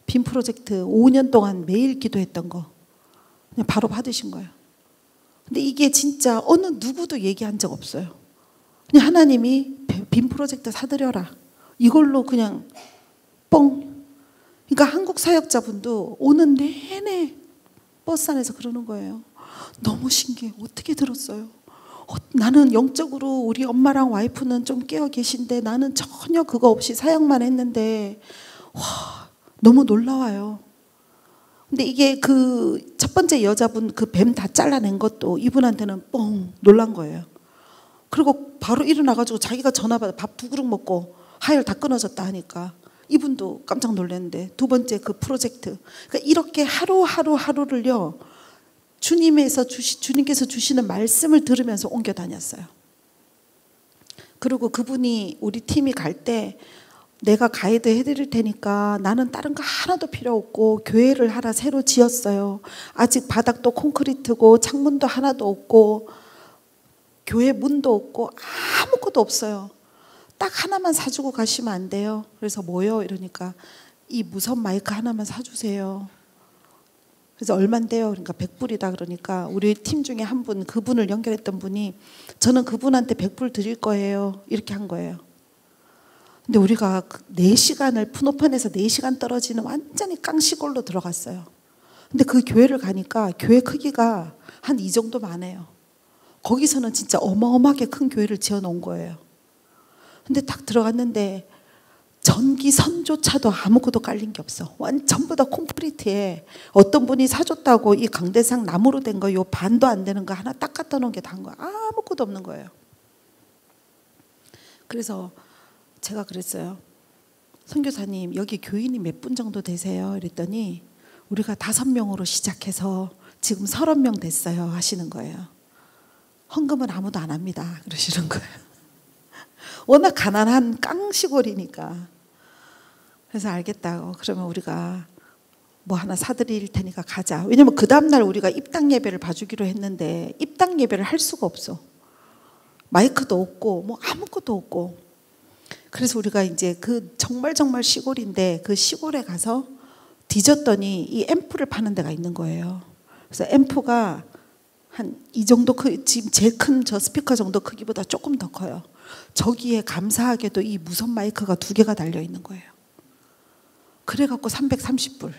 빔 프로젝트 5년 동안 매일 기도했던 거 그냥 바로 받으신 거예요. 근데 이게 진짜 어느 누구도 얘기한 적 없어요. 그냥 하나님이 빔 프로젝트 사드려라 이걸로 그냥 뻥. 그러니까 한국 사역자분도 오는 내내 버스 안에서 그러는 거예요. 너무 신기해. 어떻게 들었어요? 나는 영적으로 우리 엄마랑 와이프는 좀 깨어 계신데 나는 전혀 그거 없이 사역만 했는데 와 너무 놀라워요. 근데 이게 그 첫 번째 여자분 그 뱀 다 잘라낸 것도 이분한테는 뻥 놀란 거예요. 그리고 바로 일어나가지고 자기가 전화 받아 밥 2그릇 먹고 하혈 다 끊어졌다 하니까 이분도 깜짝 놀랐는데 2번째 그 프로젝트. 그러니까 이렇게 하루를요 주님께서 주시는 말씀을 들으면서 옮겨 다녔어요. 그리고 그분이 우리 팀이 갈 때 내가 가이드 해드릴 테니까 나는 다른 거 하나도 필요 없고 교회를 하나 새로 지었어요. 아직 바닥도 콘크리트고 창문도 하나도 없고 교회 문도 없고 아무것도 없어요. 딱 하나만 사주고 가시면 안 돼요? 그래서 뭐요? 이러니까 이 무선 마이크 하나만 사주세요. 그래서 얼만데요? 그러니까 100불이다 그러니까 우리 팀 중에 한 분, 그분을 연결했던 분이 저는 그분한테 100불 드릴 거예요. 이렇게 한 거예요. 근데 우리가 4시간을 푸노판에서 4시간 떨어지는 완전히 깡시골로 들어갔어요. 근데 그 교회를 가니까 교회 크기가 한 이 정도만 해요. 거기서는 진짜 어마어마하게 큰 교회를 지어놓은 거예요. 근데 딱 들어갔는데 전기선조차도 아무것도 깔린 게 없어. 전부 다 콘크리트에 어떤 분이 사줬다고 이 강대상 나무로 된 거 요 반도 안 되는 거 하나 딱 갖다 놓은 게 다인 거야. 아무것도 없는 거예요. 그래서 제가 그랬어요. 선교사님 여기 교인이 몇 분 정도 되세요? 이랬더니 우리가 5명으로 시작해서 지금 30명 됐어요 하시는 거예요. 헌금은 아무도 안 합니다 그러시는 거예요. 워낙 가난한 깡시골이니까. 그래서 알겠다고 그러면 우리가 뭐 하나 사드릴 테니까 가자. 왜냐면 그 다음날 우리가 입당 예배를 봐주기로 했는데 입당 예배를 할 수가 없어. 마이크도 없고 뭐 아무것도 없고. 그래서 우리가 이제 그 정말 시골인데 그 시골에 가서 뒤졌더니 이 앰프를 파는 데가 있는 거예요. 그래서 앰프가 한 이 정도 지금 제일 큰 저 스피커 정도 크기보다 조금 더 커요. 저기에 감사하게도 이 무선 마이크가 2개가 달려 있는 거예요. 그래갖고 330불.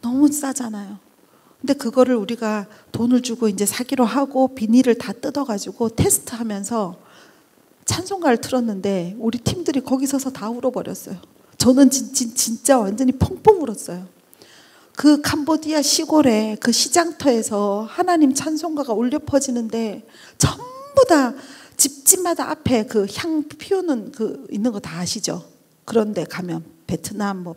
너무 싸잖아요. 근데 그거를 우리가 돈을 주고 이제 사기로 하고 비닐을 다 뜯어가지고 테스트하면서 찬송가를 틀었는데 우리 팀들이 거기 서서 다 울어버렸어요. 저는 진짜 완전히 펑펑 울었어요. 그 캄보디아 시골에 그 시장터에서 하나님 찬송가가 울려 퍼지는데 전부 다 집집마다 앞에 그 향 피우는 그 있는 거 다 아시죠? 그런데 가면 베트남 뭐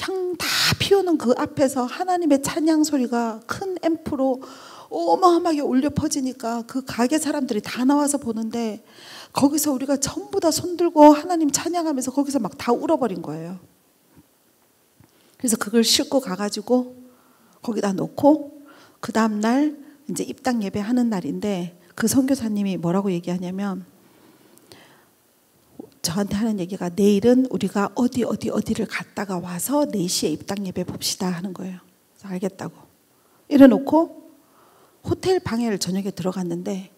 향 다 피우는 그 앞에서 하나님의 찬양 소리가 큰 앰프로 어마어마하게 울려 퍼지니까 그 가게 사람들이 다 나와서 보는데 거기서 우리가 전부 다 손들고 하나님 찬양하면서 거기서 막 다 울어버린 거예요. 그래서 그걸 싣고 가가지고 거기다 놓고 그 다음날 이제 입당 예배하는 날인데 그 선교사님이 뭐라고 얘기하냐면 저한테 하는 얘기가 내일은 우리가 어디를 갔다가 와서 4시에 입당 예배 봅시다 하는 거예요. 그래서 알겠다고 이래놓고 호텔 방에를 저녁에 들어갔는데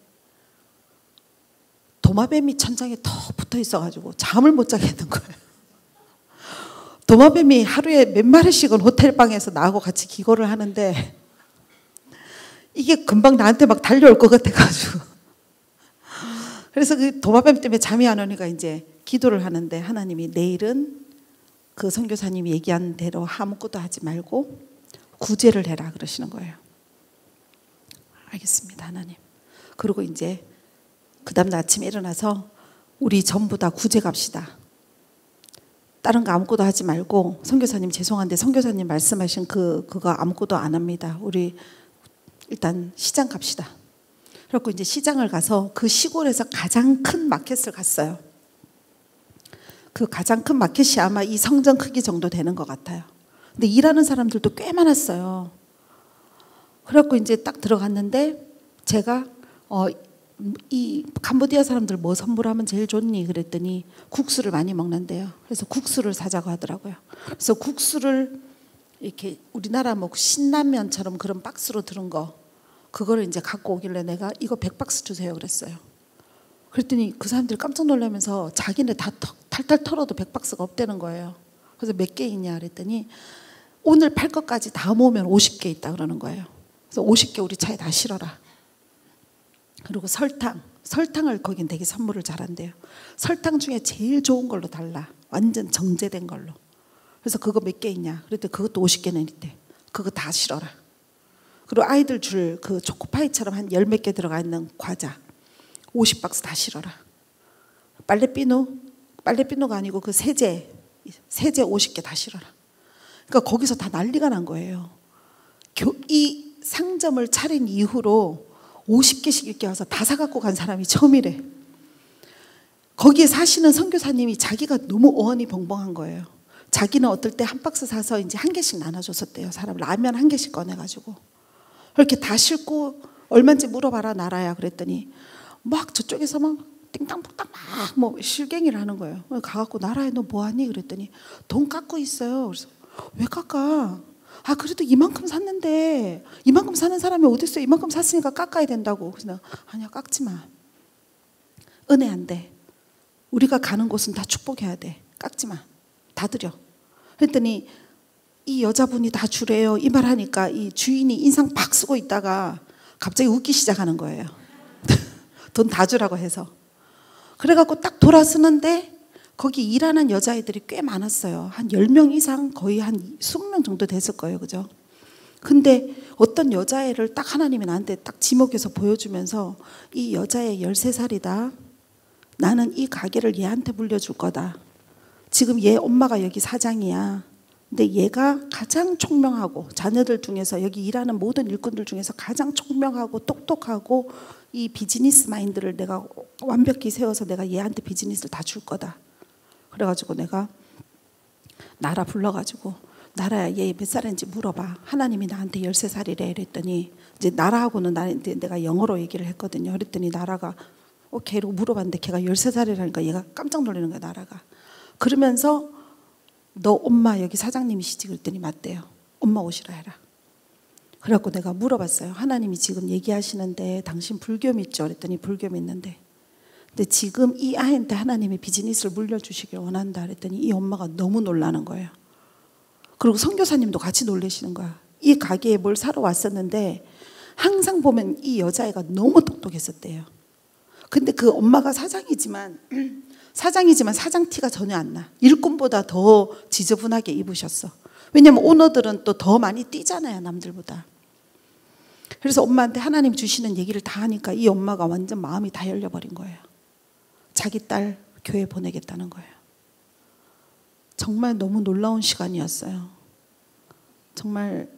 도마뱀이 천장에 더 붙어 있어가지고 잠을 못 자게 했는 거예요. 도마뱀이 하루에 몇 마리씩은 호텔 방에서 나하고 같이 기거를 하는데 이게 금방 나한테 막 달려올 것 같아가지고 그래서 그 도마뱀 때문에 잠이 안 오니까 이제 기도를 하는데 하나님이 내일은 그 선교사님이 얘기한 대로 아무것도 하지 말고 구제를 해라 그러시는 거예요. 알겠습니다 하나님. 그리고 이제 그 다음날 아침에 일어나서 우리 전부 다 구제 갑시다. 다른 거 아무것도 하지 말고 선교사님 죄송한데 선교사님 말씀하신 그거 아무것도 안 합니다. 우리 일단 시장 갑시다. 그래갖고 이제 시장을 가서 그 시골에서 가장 큰 마켓을 갔어요. 그 가장 큰 마켓이 아마 이 성전 크기 정도 되는 것 같아요. 근데 일하는 사람들도 꽤 많았어요. 그래갖고 이제 딱 들어갔는데 제가 이 캄보디아 사람들 뭐 선물하면 제일 좋니? 그랬더니 국수를 많이 먹는데요. 그래서 국수를 사자고 하더라고요. 그래서 국수를 이렇게 우리나라 뭐 신라면처럼 그런 박스로 들은 거 그거를 이제 갖고 오길래 내가 이거 100박스 주세요 그랬어요. 그랬더니 그 사람들이 깜짝 놀라면서 자기네 다 탈탈 털어도 100박스가 없다는 거예요. 그래서 몇 개 있냐 그랬더니 오늘 팔 것까지 다 모으면 50개 있다 그러는 거예요. 그래서 50개 우리 차에 다 실어라. 그리고 설탕을 거긴 되게 선물을 잘한대요. 설탕 중에 제일 좋은 걸로 달라. 완전 정제된 걸로. 그래서 그거 몇 개 있냐 그랬더니 그것도 50개는 있대. 그거 다 실어라. 그리고 아이들 줄 그 초코파이처럼 한 10몇 개 들어가 있는 과자 50박스 다 실어라. 빨래비누가 아니고 그 세제 50개 다 실어라. 그러니까 거기서 다 난리가 난 거예요. 이 상점을 차린 이후로 50개씩 이렇게 와서 다 사갖고 간 사람이 처음이래. 거기에 사시는 선교사님이 자기가 너무 어언이 벙벙한 거예요. 자기는 어떨 때 한 박스 사서 이제 한 개씩 나눠줬었대요. 사람 라면 한 개씩 꺼내가지고 이렇게 다 싣고 얼마인지 물어봐라 나라야 그랬더니 막 저쪽에서 막 띵땅북땅 막 뭐 실갱이를 하는 거예요. 가갖고 나라야 너 뭐하니 그랬더니 돈 깎고 있어요. 그래서 왜 깎아? 아 그래도 이만큼 샀는데 이만큼 사는 사람이 어딨어요? 이만큼 샀으니까 깎아야 된다고. 그래서 내가 아니야 깎지 마. 은혜 안 돼. 우리가 가는 곳은 다 축복해야 돼. 깎지 마. 다 드려. 그랬더니 이 여자분이 다 주래요. 이 말 하니까 이 주인이 인상 팍 쓰고 있다가 갑자기 웃기 시작하는 거예요. 돈 다 주라고 해서. 그래갖고 딱 돌아서는데 거기 일하는 여자애들이 꽤 많았어요. 한 10명 이상 거의 한 20명 정도 됐을 거예요. 그죠? 근데 어떤 여자애를 딱 하나님이 나한테 딱 지목해서 보여주면서 이 여자애 13살이다. 나는 이 가게를 얘한테 물려줄 거다. 지금 얘 엄마가 여기 사장이야. 근데 얘가 가장 총명하고 자녀들 중에서 여기 일하는 모든 일꾼들 중에서 가장 총명하고 똑똑하고 이 비즈니스 마인드를 내가 완벽히 세워서 내가 얘한테 비즈니스를 다 줄 거다. 그래가지고 내가 나라 불러가지고 나라야 얘 몇 살인지 물어봐. 하나님이 나한테 13살이래 이랬더니 이제 나라하고는 내가 영어로 얘기를 했거든요. 그랬더니 나라가 걔로 물어봤는데 걔가 13살이라니까 얘가 깜짝 놀라는 거야 나라가. 그러면서 너 엄마 여기 사장님이시지? 그랬더니 맞대요. 엄마 오시라 해라. 그래갖고 내가 물어봤어요. 하나님이 지금 얘기하시는데 당신 불교 믿죠? 그랬더니 불교 믿는데 근데 지금 이 아이한테 하나님이 비즈니스를 물려주시길 원한다 그랬더니 이 엄마가 너무 놀라는 거예요. 그리고 선교사님도 같이 놀라시는 거야. 이 가게에 뭘 사러 왔었는데 항상 보면 이 여자애가 너무 똑똑했었대요. 근데 그 엄마가 사장이지만 사장 티가 전혀 안 나. 일꾼보다 더 지저분하게 입으셨어. 왜냐면 오너들은 또 더 많이 뛰잖아요, 남들보다. 그래서 엄마한테 하나님 주시는 얘기를 다 하니까 이 엄마가 완전 마음이 다 열려버린 거예요. 자기 딸 교회 보내겠다는 거예요. 정말 너무 놀라운 시간이었어요. 정말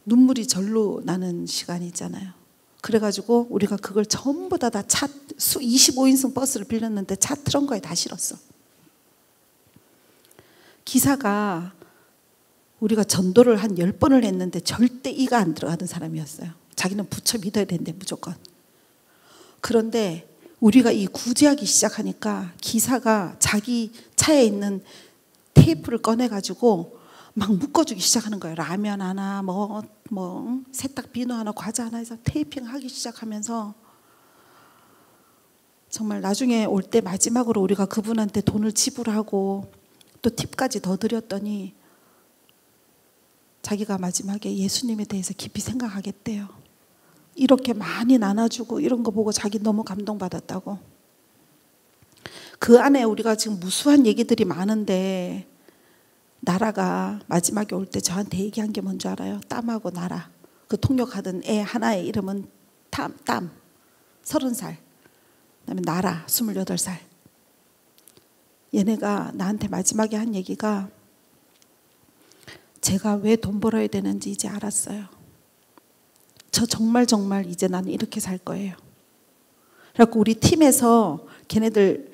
눈물이 절로 나는 시간이 있잖아요. 그래가지고 우리가 그걸 전부 다 차 25인승 버스를 빌렸는데 차 트렁크에 다 실었어. 기사가 우리가 전도를 한 10번을 했는데 절대 이가 안 들어가던 사람이었어요. 자기는 부처 믿어야 되는데 무조건. 그런데 우리가 이 구제하기 시작하니까 기사가 자기 차에 있는 테이프를 꺼내가지고 막 묶어주기 시작하는 거예요. 라면 하나, 세탁 비누 하나, 과자 하나 해서 테이핑하기 시작하면서 정말 나중에 올 때 마지막으로 우리가 그분한테 돈을 지불하고 또 팁까지 더 드렸더니 자기가 마지막에 예수님에 대해서 깊이 생각하겠대요. 이렇게 많이 나눠주고 이런 거 보고 자기 너무 감동받았다고. 그 안에 우리가 지금 무수한 얘기들이 많은데 나라가 마지막에 올 때 저한테 얘기한 게 뭔지 알아요? 땀하고 나라. 그 통역하던 애 하나의 이름은 땀 30살. 그다음에 나라 28살. 얘네가 나한테 마지막에 한 얘기가 제가 왜 돈 벌어야 되는지 이제 알았어요. 저 정말 이제 나는 이렇게 살 거예요. 그래서 우리 팀에서 걔네들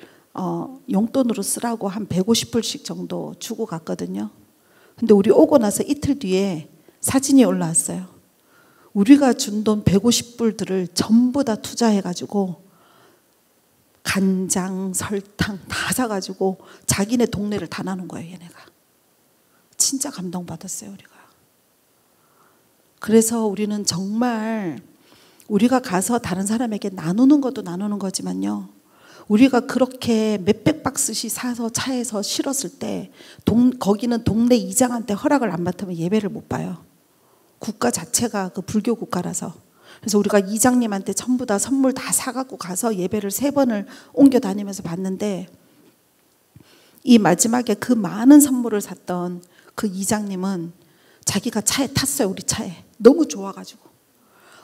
용돈으로 쓰라고 한 150불씩 정도 주고 갔거든요. 근데 우리 오고 나서 이틀 뒤에 사진이 올라왔어요. 우리가 준 돈 150불들을 전부 다 투자해가지고 간장, 설탕 다 사가지고 자기네 동네를 다 나눈 거예요, 얘네가. 진짜 감동받았어요, 우리가. 그래서 우리는 정말 우리가 가서 다른 사람에게 나누는 것도 나누는 거지만요. 우리가 그렇게 몇백 박스씩 사서 차에서 실었을 때 거기는 동네 이장한테 허락을 안 받으면 예배를 못 봐요. 국가 자체가 그 불교 국가라서. 그래서 우리가 이장님한테 전부 다 선물 다 사갖고 가서 예배를 3번을 옮겨 다니면서 봤는데 이 마지막에 그 많은 선물을 샀던 그 이장님은 자기가 차에 탔어요. 우리 차에. 너무 좋아가지고.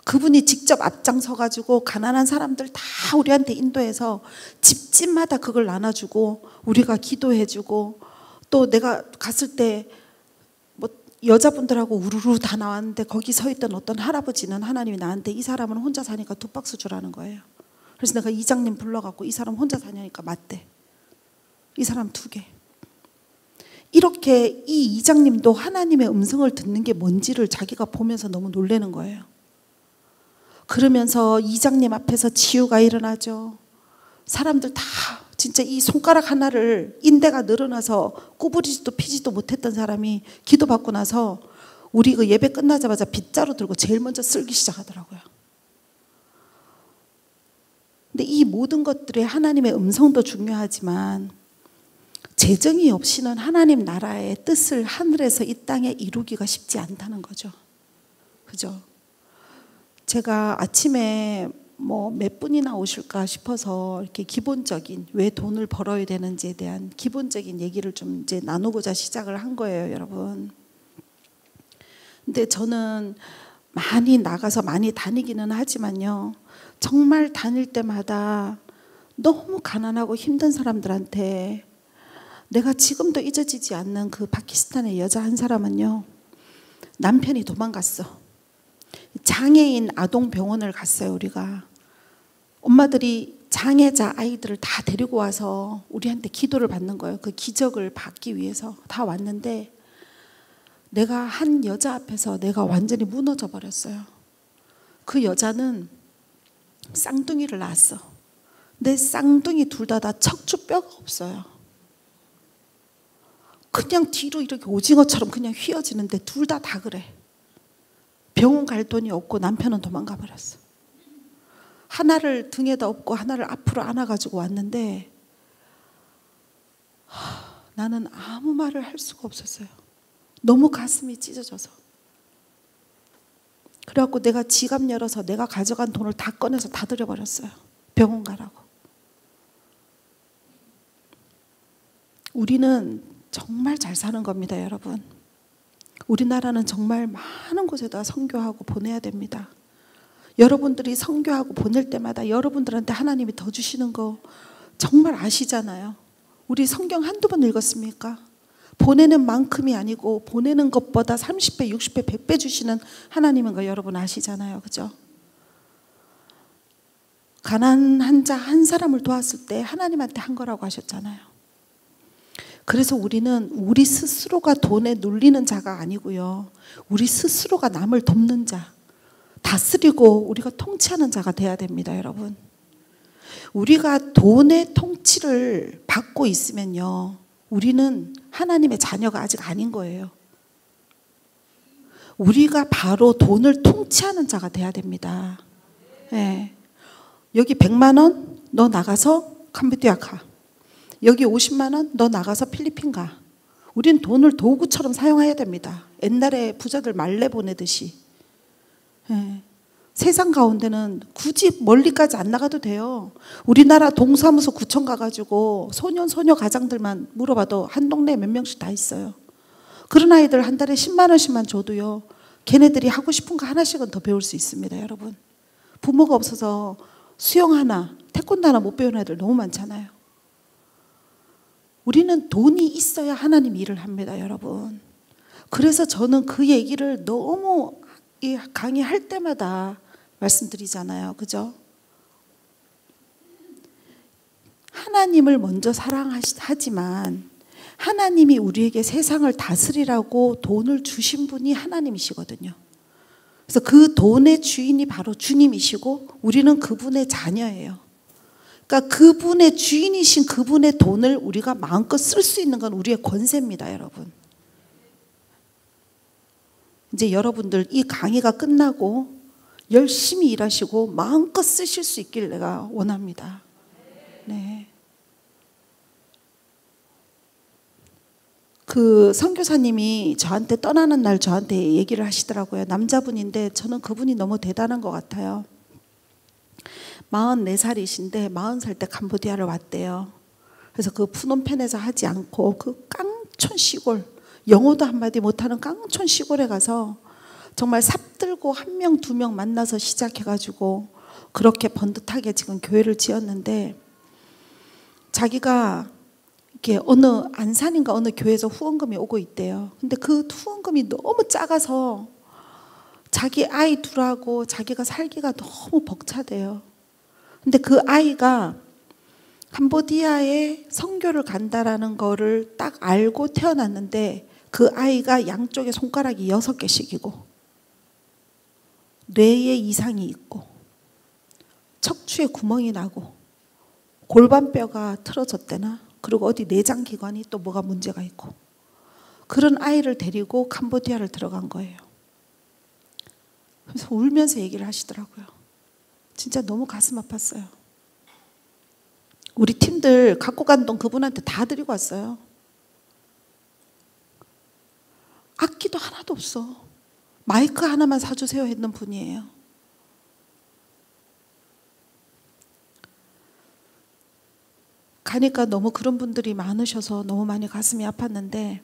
그분이 직접 앞장서가지고 가난한 사람들 다 우리한테 인도해서 집집마다 그걸 나눠주고 우리가 기도해주고 또 내가 갔을 때 뭐 여자분들하고 우르르 다 나왔는데 거기 서 있던 어떤 할아버지는 하나님이 나한테 이 사람은 혼자 사니까 2박스 주라는 거예요. 그래서 내가 이장님 불러갖고 이 사람 혼자 사냐니까 맞대. 이 사람 2개. 이렇게 이 이장님도 하나님의 음성을 듣는 게 뭔지를 자기가 보면서 너무 놀라는 거예요. 그러면서 이장님 앞에서 치유가 일어나죠. 사람들 다 진짜 이 손가락 하나를 인대가 늘어나서 구부리지도 피지도 못했던 사람이 기도받고 나서 우리 그 예배 끝나자마자 빗자루 들고 제일 먼저 쓸기 시작하더라고요. 근데 이 모든 것들에 하나님의 음성도 중요하지만 재정이 없이는 하나님 나라의 뜻을 하늘에서 이 땅에 이루기가 쉽지 않다는 거죠. 그죠? 제가 아침에 뭐 몇 분이나 오실까 싶어서 이렇게 기본적인 왜 돈을 벌어야 되는지에 대한 기본적인 얘기를 좀 이제 나누고자 시작을 한 거예요, 여러분. 근데 저는 많이 나가서 많이 다니기는 하지만요. 정말 다닐 때마다 너무 가난하고 힘든 사람들한테 내가 지금도 잊어지지 않는 그 파키스탄의 여자 한 사람은요. 남편이 도망갔어. 장애인 아동병원을 갔어요, 우리가. 엄마들이 장애자 아이들을 다 데리고 와서 우리한테 기도를 받는 거예요. 그 기적을 받기 위해서 다 왔는데 내가 한 여자 앞에서 내가 완전히 무너져 버렸어요. 그 여자는 쌍둥이를 낳았어. 내 쌍둥이 둘 다 척추뼈가 없어요. 그냥 뒤로 이렇게 오징어처럼 그냥 휘어지는데 둘 다 그래. 병원 갈 돈이 없고 남편은 도망가 버렸어. 하나를 등에다 업고 하나를 앞으로 안아가지고 왔는데 나는 아무 말을 할 수가 없었어요. 너무 가슴이 찢어져서. 그래갖고 내가 지갑 열어서 내가 가져간 돈을 다 꺼내서 다 들여버렸어요. 병원 가라고. 우리는 정말 잘 사는 겁니다, 여러분. 우리나라는 정말 많은 곳에다 선교하고 보내야 됩니다. 여러분들이 선교하고 보낼 때마다 여러분들한테 하나님이 더 주시는 거 정말 아시잖아요. 우리 성경 한두 번 읽었습니까? 보내는 만큼이 아니고 보내는 것보다 30배, 60배, 100배 주시는 하나님인 거 여러분 아시잖아요. 그죠? 가난한 자 한 사람을 도왔을 때 하나님한테 한 거라고 하셨잖아요. 그래서 우리는 우리 스스로가 돈에 눌리는 자가 아니고요. 우리 스스로가 남을 돕는 자, 다스리고 우리가 통치하는 자가 돼야 됩니다, 여러분. 우리가 돈의 통치를 받고 있으면요, 우리는 하나님의 자녀가 아직 아닌 거예요. 우리가 바로 돈을 통치하는 자가 돼야 됩니다. 네. 여기 100만 원 너 나가서 캄보디아 가. 여기 50만 원 너 나가서 필리핀 가. 우린 돈을 도구처럼 사용해야 됩니다. 옛날에 부자들 말레 보내듯이. 네. 세상 가운데는 굳이 멀리까지 안 나가도 돼요. 우리나라 동사무소 구청 가가지고 소년 소녀 가장들만 물어봐도 한 동네에 몇 명씩 다 있어요. 그런 아이들 한 달에 10만 원씩만 줘도요, 걔네들이 하고 싶은 거 하나씩은 더 배울 수 있습니다, 여러분. 부모가 없어서 수영 하나, 태권도 하나 못 배우는 애들 너무 많잖아요. 우리는 돈이 있어야 하나님 일을 합니다, 여러분. 그래서 저는 그 얘기를 너무 이 강의할 때마다 말씀드리잖아요. 그죠? 하나님을 먼저 사랑하지만 하나님이 우리에게 세상을 다스리라고 돈을 주신 분이 하나님이시거든요. 그래서 그 돈의 주인이 바로 주님이시고 우리는 그분의 자녀예요. 그러니까 그분의 주인이신 그분의 돈을 우리가 마음껏 쓸 수 있는 건 우리의 권세입니다, 여러분. 이제 여러분들 이 강의가 끝나고 열심히 일하시고 마음껏 쓰실 수 있길 내가 원합니다. 네. 그 선교사님이 저한테 떠나는 날 저한테 얘기를 하시더라고요. 남자분인데 저는 그분이 너무 대단한 것 같아요. 44살이신데 40살 때 캄보디아를 왔대요. 그래서 그 푸놈펜에서 하지 않고 그 깡촌 시골, 영어도 한마디 못하는 깡촌 시골에 가서 정말 삽들고 한 명, 두 명 만나서 시작해가지고 그렇게 번듯하게 지금 교회를 지었는데, 자기가 이렇게 어느 안산인가 어느 교회에서 후원금이 오고 있대요. 근데 그 후원금이 너무 작아서 자기 아이 둘하고 자기가 살기가 너무 벅차대요. 근데 그 아이가 캄보디아에 선교를 간다라는 거를 딱 알고 태어났는데 그 아이가 양쪽에 손가락이 6개씩이고 뇌에 이상이 있고 척추에 구멍이 나고 골반뼈가 틀어졌대나, 그리고 어디 내장기관이 또 뭐가 문제가 있고, 그런 아이를 데리고 캄보디아를 들어간 거예요. 그래서 울면서 얘기를 하시더라고요. 진짜 너무 가슴 아팠어요. 우리 팀들 갖고 간 돈 그분한테 다 드리고 왔어요. 악기도 하나도 없어. 마이크 하나만 사주세요 했는 분이에요. 가니까 너무 그런 분들이 많으셔서 너무 많이 가슴이 아팠는데,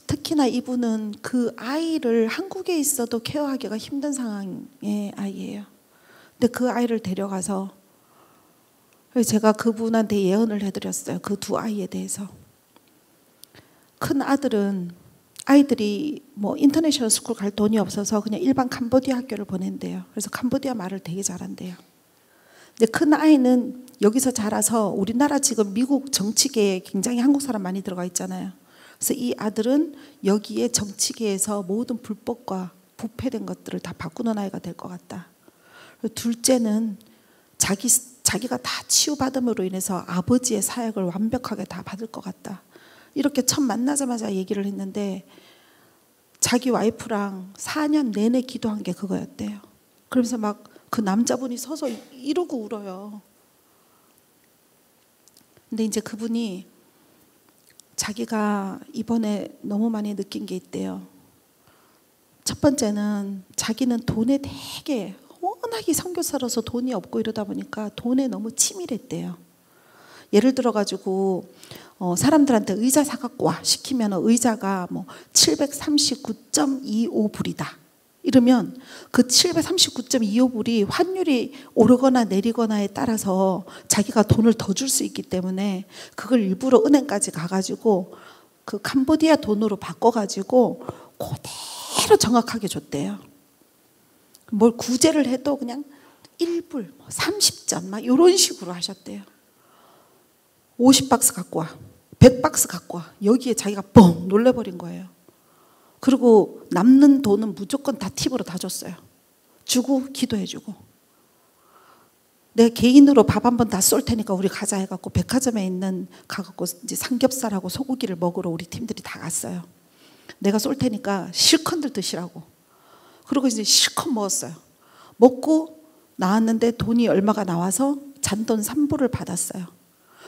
특히나 이분은 그 아이를 한국에 있어도 케어하기가 힘든 상황의 아이예요. 근데 그 아이를 데려가서 제가 그분한테 예언을 해드렸어요. 그 두 아이에 대해서. 큰 아들은 아이들이 뭐 인터내셔널 스쿨 갈 돈이 없어서 그냥 일반 캄보디아 학교를 보낸대요. 그래서 캄보디아 말을 되게 잘한대요. 근데 큰 아이는 여기서 자라서 우리나라 지금 미국 정치계에 굉장히 한국 사람 많이 들어가 있잖아요. 그래서 이 아들은 여기에 정치계에서 모든 불법과 부패된 것들을 다 바꾸는 아이가 될 것 같다. 둘째는 자기가 다 치유받음으로 인해서 아버지의 사역을 완벽하게 다 받을 것 같다. 이렇게 처음 만나자마자 얘기를 했는데 자기 와이프랑 4년 내내 기도한 게 그거였대요. 그러면서 막 그 남자분이 서서 이러고 울어요. 근데 이제 그분이 자기가 이번에 너무 많이 느낀 게 있대요. 첫 번째는 자기는 돈에 되게 워낙에 선교사로서 돈이 없고 이러다 보니까 돈에 너무 치밀했대요. 예를 들어 가지고 사람들한테 의자 사갖고 와 시키면 의자가 뭐 739.25불이다 이러면 그 739.25불이 환율이 오르거나 내리거나에 따라서 자기가 돈을 더 줄 수 있기 때문에 그걸 일부러 은행까지 가가지고 그 캄보디아 돈으로 바꿔가지고 그대로 정확하게 줬대요. 뭘 구제를 해도 그냥 1불, 30전 막 이런 식으로 하셨대요. 50박스 갖고 와, 100박스 갖고 와. 여기에 자기가 뻥 놀래버린 거예요. 그리고 남는 돈은 무조건 다 팁으로 다 줬어요. 주고 기도해주고. 내 개인으로 밥 한 번 다 쏠 테니까 우리 가자 해갖고 백화점에 있는 가갖고 이제 삼겹살하고 소고기를 먹으러 우리 팀들이 다 갔어요. 내가 쏠 테니까 실컷들 드시라고. 그리고 이제 실컷 먹었어요. 먹고 나왔는데 돈이 얼마가 나와서 잔돈 3불을 받았어요.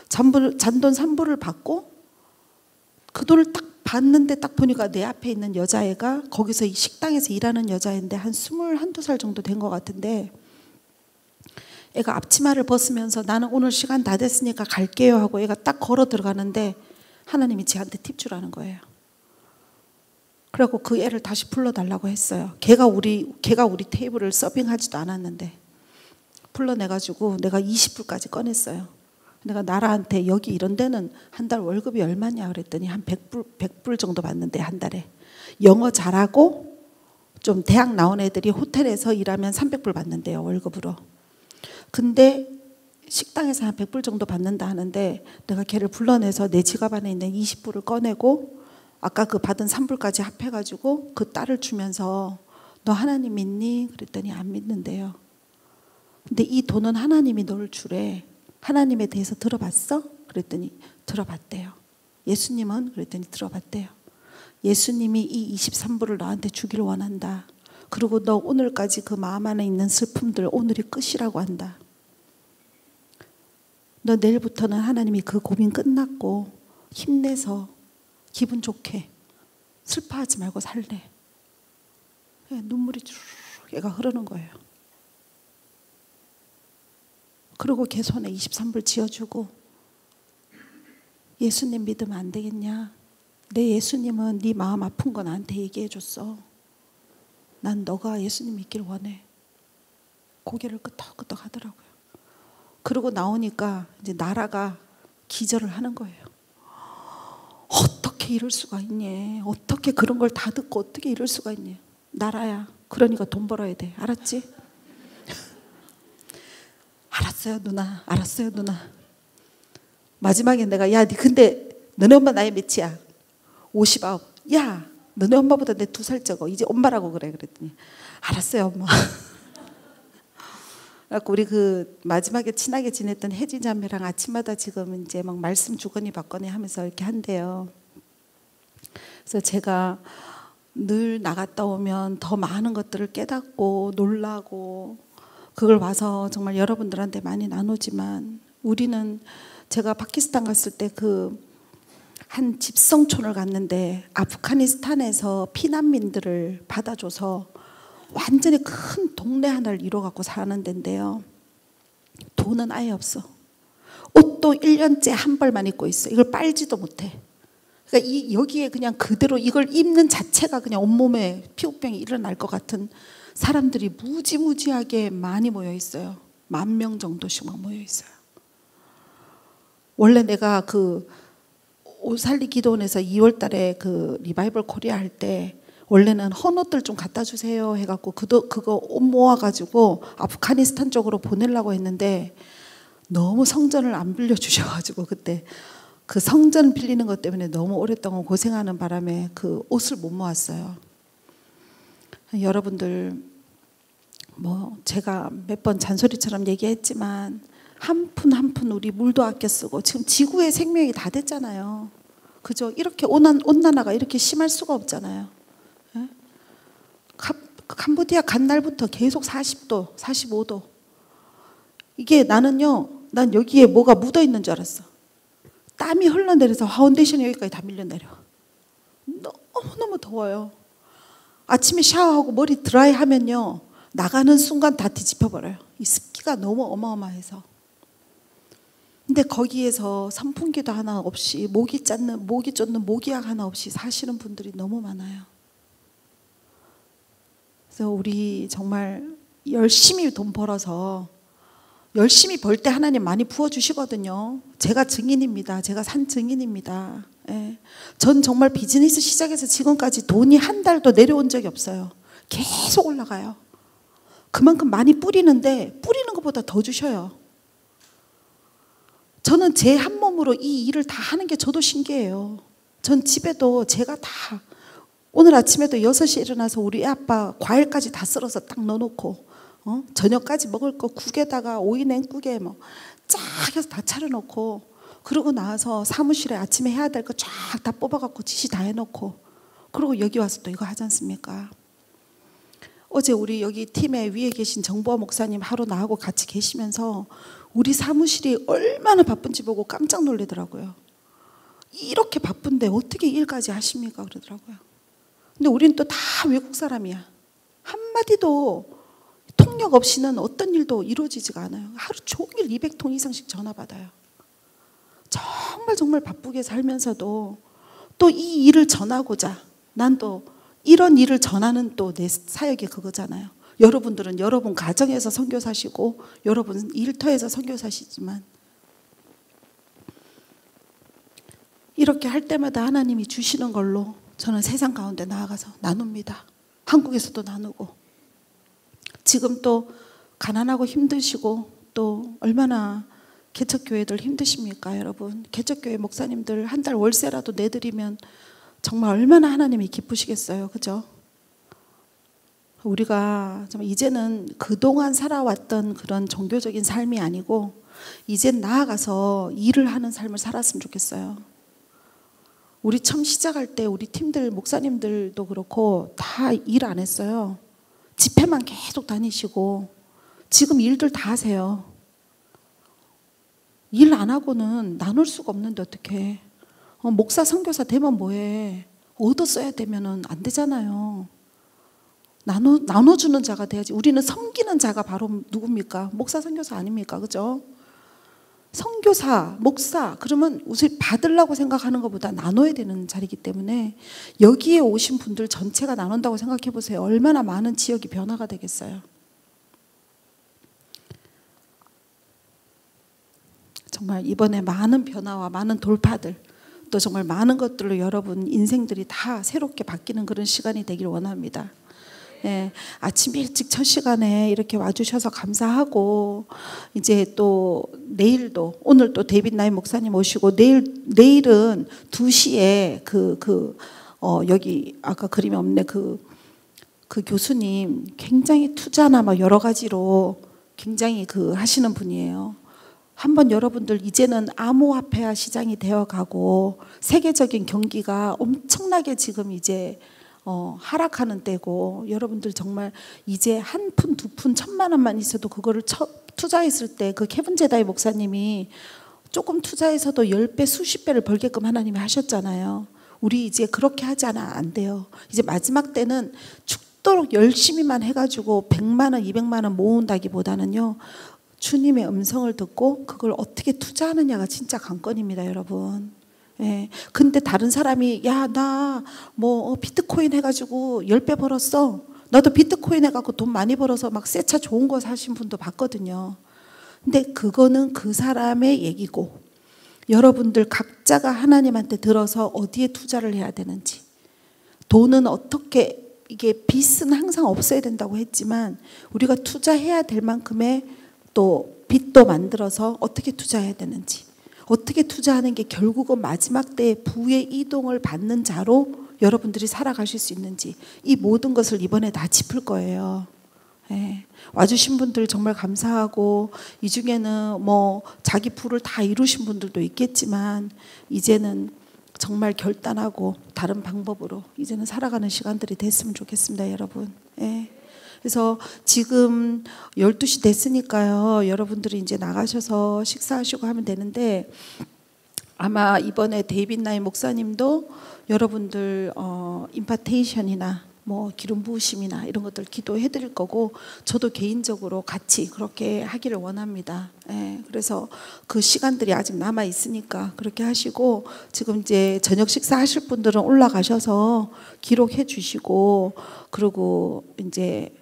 잔돈 3불을 받고 그 돈을 딱 봤는데 딱 보니까 내 앞에 있는 여자애가 거기서 이 식당에서 일하는 여자인데 한 21, 2살 정도 된 것 같은데 애가 앞치마를 벗으면서 나는 오늘 시간 다 됐으니까 갈게요 하고 애가 딱 걸어 들어가는데 하나님이 쟤한테 팁 주라는 거예요. 그래갖고 그 애를 다시 불러달라고 했어요. 걔가 우리 테이블을 서빙하지도 않았는데 불러내가지고 내가 20불까지 꺼냈어요. 내가 나라한테 여기 이런 데는 한 달 월급이 얼마냐 그랬더니 한 100불 정도 받는데 한 달에. 영어 잘하고 좀 대학 나온 애들이 호텔에서 일하면 300불 받는데요 월급으로. 근데 식당에서 한 100불 정도 받는다 하는데 내가 걔를 불러내서 내 지갑 안에 있는 20불을 꺼내고 아까 그 받은 3불까지 합해가지고 그 딸을 주면서 너 하나님 믿니? 그랬더니 안 믿는데요. 근데 이 돈은 하나님이 널 주래. 하나님에 대해서 들어봤어? 그랬더니 들어봤대요. 예수님은? 그랬더니 들어봤대요. 예수님이 이 23불을 너한테 주기를 원한다. 그리고 너 오늘까지 그 마음 안에 있는 슬픔들 오늘이 끝이라고 한다. 너 내일부터는 하나님이 그 고민 끝났고 힘내서 기분 좋게 슬퍼하지 말고 살래. 눈물이 쭉 얘가 흐르는 거예요. 그리고 걔 손에 23불 쥐어주고 예수님 믿으면 안 되겠냐? 내 예수님은 네 마음 아픈 거 나한테 얘기해 줬어. 난 너가 예수님 믿길 원해. 고개를 끄덕끄덕 하더라고요. 그러고 나오니까 이제 나라가 기절을 하는 거예요. 어떻게 이럴 수가 있니? 어떻게 그런 걸 다 듣고 어떻게 이럴 수가 있니? 나라야. 그러니까 돈 벌어야 돼. 알았지? 알았어요 누나. 알았어요 누나. 마지막에 내가 야 근데 너네 엄마 나이 몇이야? 59. 야 너네 엄마보다 내 2살 적어. 이제 엄마라고 그래. 그랬더니 알았어요 엄마. 그래갖고 우리 그 마지막에 친하게 지냈던 혜진 자매랑 아침마다 지금 이제 막 말씀 주거니 받거니 하면서 이렇게 한대요. 그래서 제가 늘 나갔다 오면 더 많은 것들을 깨닫고 놀라고 그걸 와서 정말 여러분들한테 많이 나누지만 우리는 제가 파키스탄 갔을 때 그 한 집성촌을 갔는데 아프가니스탄에서 피난민들을 받아줘서 완전히 큰 동네 하나를 이뤄갖고 사는 데인데요. 돈은 아예 없어. 옷도 1년째 한 벌만 입고 있어. 이걸 빨지도 못해. 그러니까 여기에 그냥 그대로 이걸 입는 자체가 그냥 온몸에 피부병이 일어날 것 같은 사람들이 무지무지하게 많이 모여 있어요. 10,000명 정도씩 막 모여 있어요. 원래 내가 그 옷살리 기도원에서 2월 달에 그 리바이벌 코리아 할 때 원래는 헌옷들 좀 갖다 주세요 해갖고 그거 옷 모아가지고 아프가니스탄 쪽으로 보내려고 했는데 너무 성전을 안 빌려주셔가지고 그때 그 성전 빌리는 것 때문에 너무 오랫동안 고생하는 바람에 그 옷을 못 모았어요. 여러분들 뭐 제가 몇 번 잔소리처럼 얘기했지만 한 푼 한 푼 우리 물도 아껴 쓰고 지금 지구의 생명이 다 됐잖아요. 그죠? 이렇게 온난화가 이렇게 심할 수가 없잖아요. 예? 캄보디아 간 날부터 계속 40도, 45도. 이게 나는요, 난 여기에 뭐가 묻어 있는 줄 알았어. 땀이 흘러내려서 파운데이션이 여기까지 다 밀려내려. 너무너무 더워요. 아침에 샤워하고 머리 드라이 하면요, 나가는 순간 다 뒤집혀버려요. 이 습기가 너무 어마어마해서. 근데 거기에서 선풍기도 하나 없이 모기 쫓는 모기약 하나 없이 사시는 분들이 너무 많아요. 그래서 우리 정말 열심히 돈 벌어서 열심히 벌 때 하나님 많이 부어주시거든요. 제가 증인입니다. 제가 산 증인입니다. 예. 전 정말 비즈니스 시작해서 지금까지 돈이 한 달도 내려온 적이 없어요. 계속 올라가요. 그만큼 많이 뿌리는데 뿌리는 것보다 더 주셔요. 저는 제 한 몸으로 이 일을 다 하는 게 저도 신기해요. 전 집에도 제가 다, 오늘 아침에도 6시에 일어나서 우리 애 아빠 과일까지 다 썰어서 딱 넣어놓고 저녁까지 먹을 거 국에다가 오이 냉국에 뭐 쫙 해서 다 차려놓고, 그러고 나와서 사무실에 아침에 해야 될 거 쫙 다 뽑아갖고 지시 다 해놓고, 그리고 여기 와서 또 이거 하지 않습니까? 어제 우리 여기 팀에 위에 계신 정보화 목사님 하루 나하고 같이 계시면서 우리 사무실이 얼마나 바쁜지 보고 깜짝 놀라더라고요. 이렇게 바쁜데 어떻게 일까지 하십니까? 그러더라고요. 근데 우리는 또 다 외국 사람이야. 한마디도 통역 없이는 어떤 일도 이루어지지가 않아요. 하루 종일 200통 이상씩 전화 받아요. 정말 바쁘게 살면서도 또 이 일을 전하고자, 난 또 이런 일을 전하는 또 내 사역이 그거잖아요. 여러분들은 여러분 가정에서 선교사시고 여러분 일터에서 선교사시지만, 이렇게 할 때마다 하나님이 주시는 걸로 저는 세상 가운데 나아가서 나눕니다. 한국에서도 나누고, 지금 또 가난하고 힘드시고 또 얼마나 개척교회들 힘드십니까 여러분. 개척교회 목사님들 한 달 월세라도 내드리면 정말 얼마나 하나님이 기쁘시겠어요. 그죠? 우리가 이제는 그동안 살아왔던 그런 종교적인 삶이 아니고 이젠 나아가서 일을 하는 삶을 살았으면 좋겠어요. 우리 처음 시작할 때 우리 팀들 목사님들도 그렇고 다 일 안 했어요. 집회만 계속 다니시고 지금 일들 다 하세요. 일 안 하고는 나눌 수가 없는데 어떡해. 목사 선교사 되면 뭐해. 얻어 써야 되면은 안 되잖아요. 나눠주는 자가 돼야지. 우리는 섬기는 자가 바로 누굽니까? 목사 선교사 아닙니까? 그죠? 선교사, 목사, 그러면 우선 받으려고 생각하는 것보다 나눠야 되는 자리이기 때문에 여기에 오신 분들 전체가 나눈다고 생각해 보세요. 얼마나 많은 지역이 변화가 되겠어요. 정말 이번에 많은 변화와 많은 돌파들, 또 정말 많은 것들로 여러분 인생들이 다 새롭게 바뀌는 그런 시간이 되길 원합니다. 예, 아침 일찍 첫 시간에 이렇게 와주셔서 감사하고, 이제 또 내일도, 오늘 또 데이빗 나인 목사님 오시고, 내일은 2시에 여기 아까 그림이 없네, 그 교수님 굉장히 투자나 막 여러 가지로 굉장히 하시는 분이에요. 한번 여러분들 이제는 암호화폐화 시장이 되어가고 세계적인 경기가 엄청나게 지금 이제 하락하는 때고, 여러분들 정말 이제 한 푼, 두 푼, 1,000만 원만 있어도 그거를 투자했을 때 그 케빈 제다이 목사님이 조금 투자해서도 10배, 수십 배를 벌게끔 하나님이 하셨잖아요. 우리 이제 그렇게 하지 않아 안 돼요. 이제 마지막 때는 죽도록 열심히만 해가지고 100만 원, 200만 원 모은다기보다는요, 주님의 음성을 듣고 그걸 어떻게 투자하느냐가 진짜 관건입니다, 여러분. 예. 근데 다른 사람이 야, 나 뭐 비트코인 해가지고 10배 벌었어. 나도 비트코인 해갖고 돈 많이 벌어서 막 새 차 좋은 거 사신 분도 봤거든요. 근데 그거는 그 사람의 얘기고, 여러분들 각자가 하나님한테 들어서 어디에 투자를 해야 되는지, 돈은 어떻게, 이게 빚은 항상 없어야 된다고 했지만 우리가 투자해야 될 만큼의 또 빚도 만들어서 어떻게 투자해야 되는지, 어떻게 투자하는 게 결국은 마지막 때에 부의 이동을 받는 자로 여러분들이 살아가실 수 있는지, 이 모든 것을 이번에 다 짚을 거예요. 예. 와주신 분들 정말 감사하고, 이 중에는 뭐 자기 부를 다 이루신 분들도 있겠지만 이제는 정말 결단하고 다른 방법으로 이제는 살아가는 시간들이 됐으면 좋겠습니다, 여러분. 예. 그래서 지금 12시 됐으니까요, 여러분들이 이제 나가셔서 식사하시고 하면 되는데, 아마 이번에 데이빗 나인 목사님도 여러분들 임파테이션이나 뭐 기름 부으심이나 이런 것들 기도해 드릴 거고, 저도 개인적으로 같이 그렇게 하기를 원합니다. 예, 그래서 그 시간들이 아직 남아 있으니까 그렇게 하시고, 지금 이제 저녁 식사 하실 분들은 올라가셔서 기록해 주시고, 그리고 이제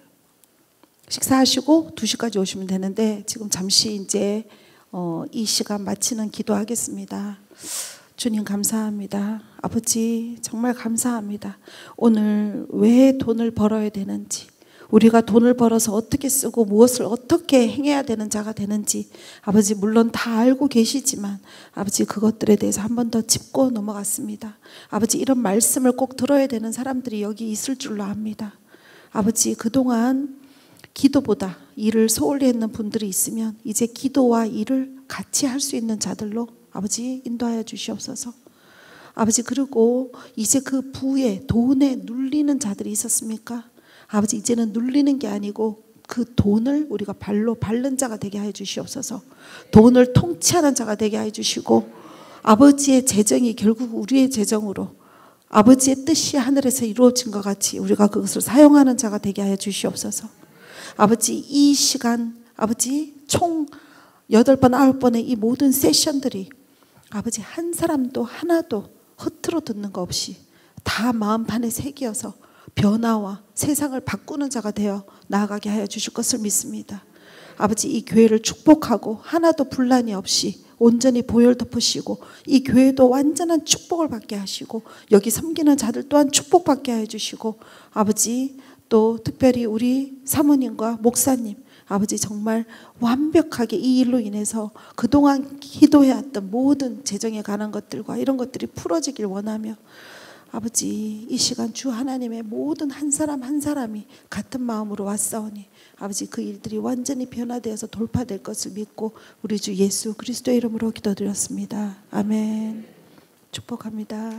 식사하시고 2시까지 오시면 되는데, 지금 잠시 이제 이 시간 마치는 기도하겠습니다. 주님 감사합니다. 아버지 정말 감사합니다. 오늘 왜 돈을 벌어야 되는지, 우리가 돈을 벌어서 어떻게 쓰고 무엇을 어떻게 행해야 되는 자가 되는지 아버지 물론 다 알고 계시지만 아버지 그것들에 대해서 한 번 더 짚고 넘어갔습니다. 아버지 이런 말씀을 꼭 들어야 되는 사람들이 여기 있을 줄로 압니다. 아버지 그동안 기도보다 일을 소홀히 했는 분들이 있으면 이제 기도와 일을 같이 할 수 있는 자들로 아버지 인도하여 주시옵소서. 아버지 그리고 이제 그 부에 돈에 눌리는 자들이 있었습니까? 아버지 이제는 눌리는 게 아니고 그 돈을 우리가 발로 밟는 자가 되게 하여 주시옵소서. 돈을 통치하는 자가 되게 하여 주시고, 아버지의 재정이 결국 우리의 재정으로 아버지의 뜻이 하늘에서 이루어진 것 같이 우리가 그것을 사용하는 자가 되게 하여 주시옵소서. 아버지 이 시간 아버지 총 8번 9번의 이 모든 세션들이 아버지 한 사람도 하나도 허투루 듣는 거 없이 다 마음판에 새기어서 변화와 세상을 바꾸는 자가 되어 나아가게 하여 주실 것을 믿습니다. 아버지 이 교회를 축복하고 하나도 분란이 없이 온전히 보혈 덮으시고 이 교회도 완전한 축복을 받게 하시고 여기 섬기는 자들 또한 축복받게 해 주시고, 아버지 또 특별히 우리 사모님과 목사님 아버지 정말 완벽하게 이 일로 인해서 그동안 기도해왔던 모든 재정에 관한 것들과 이런 것들이 풀어지길 원하며, 아버지 이 시간 주 하나님의 모든 한 사람 한 사람이 같은 마음으로 왔사오니 아버지 그 일들이 완전히 변화되어서 돌파될 것을 믿고 우리 주 예수 그리스도의 이름으로 기도드렸습니다. 아멘. 축복합니다.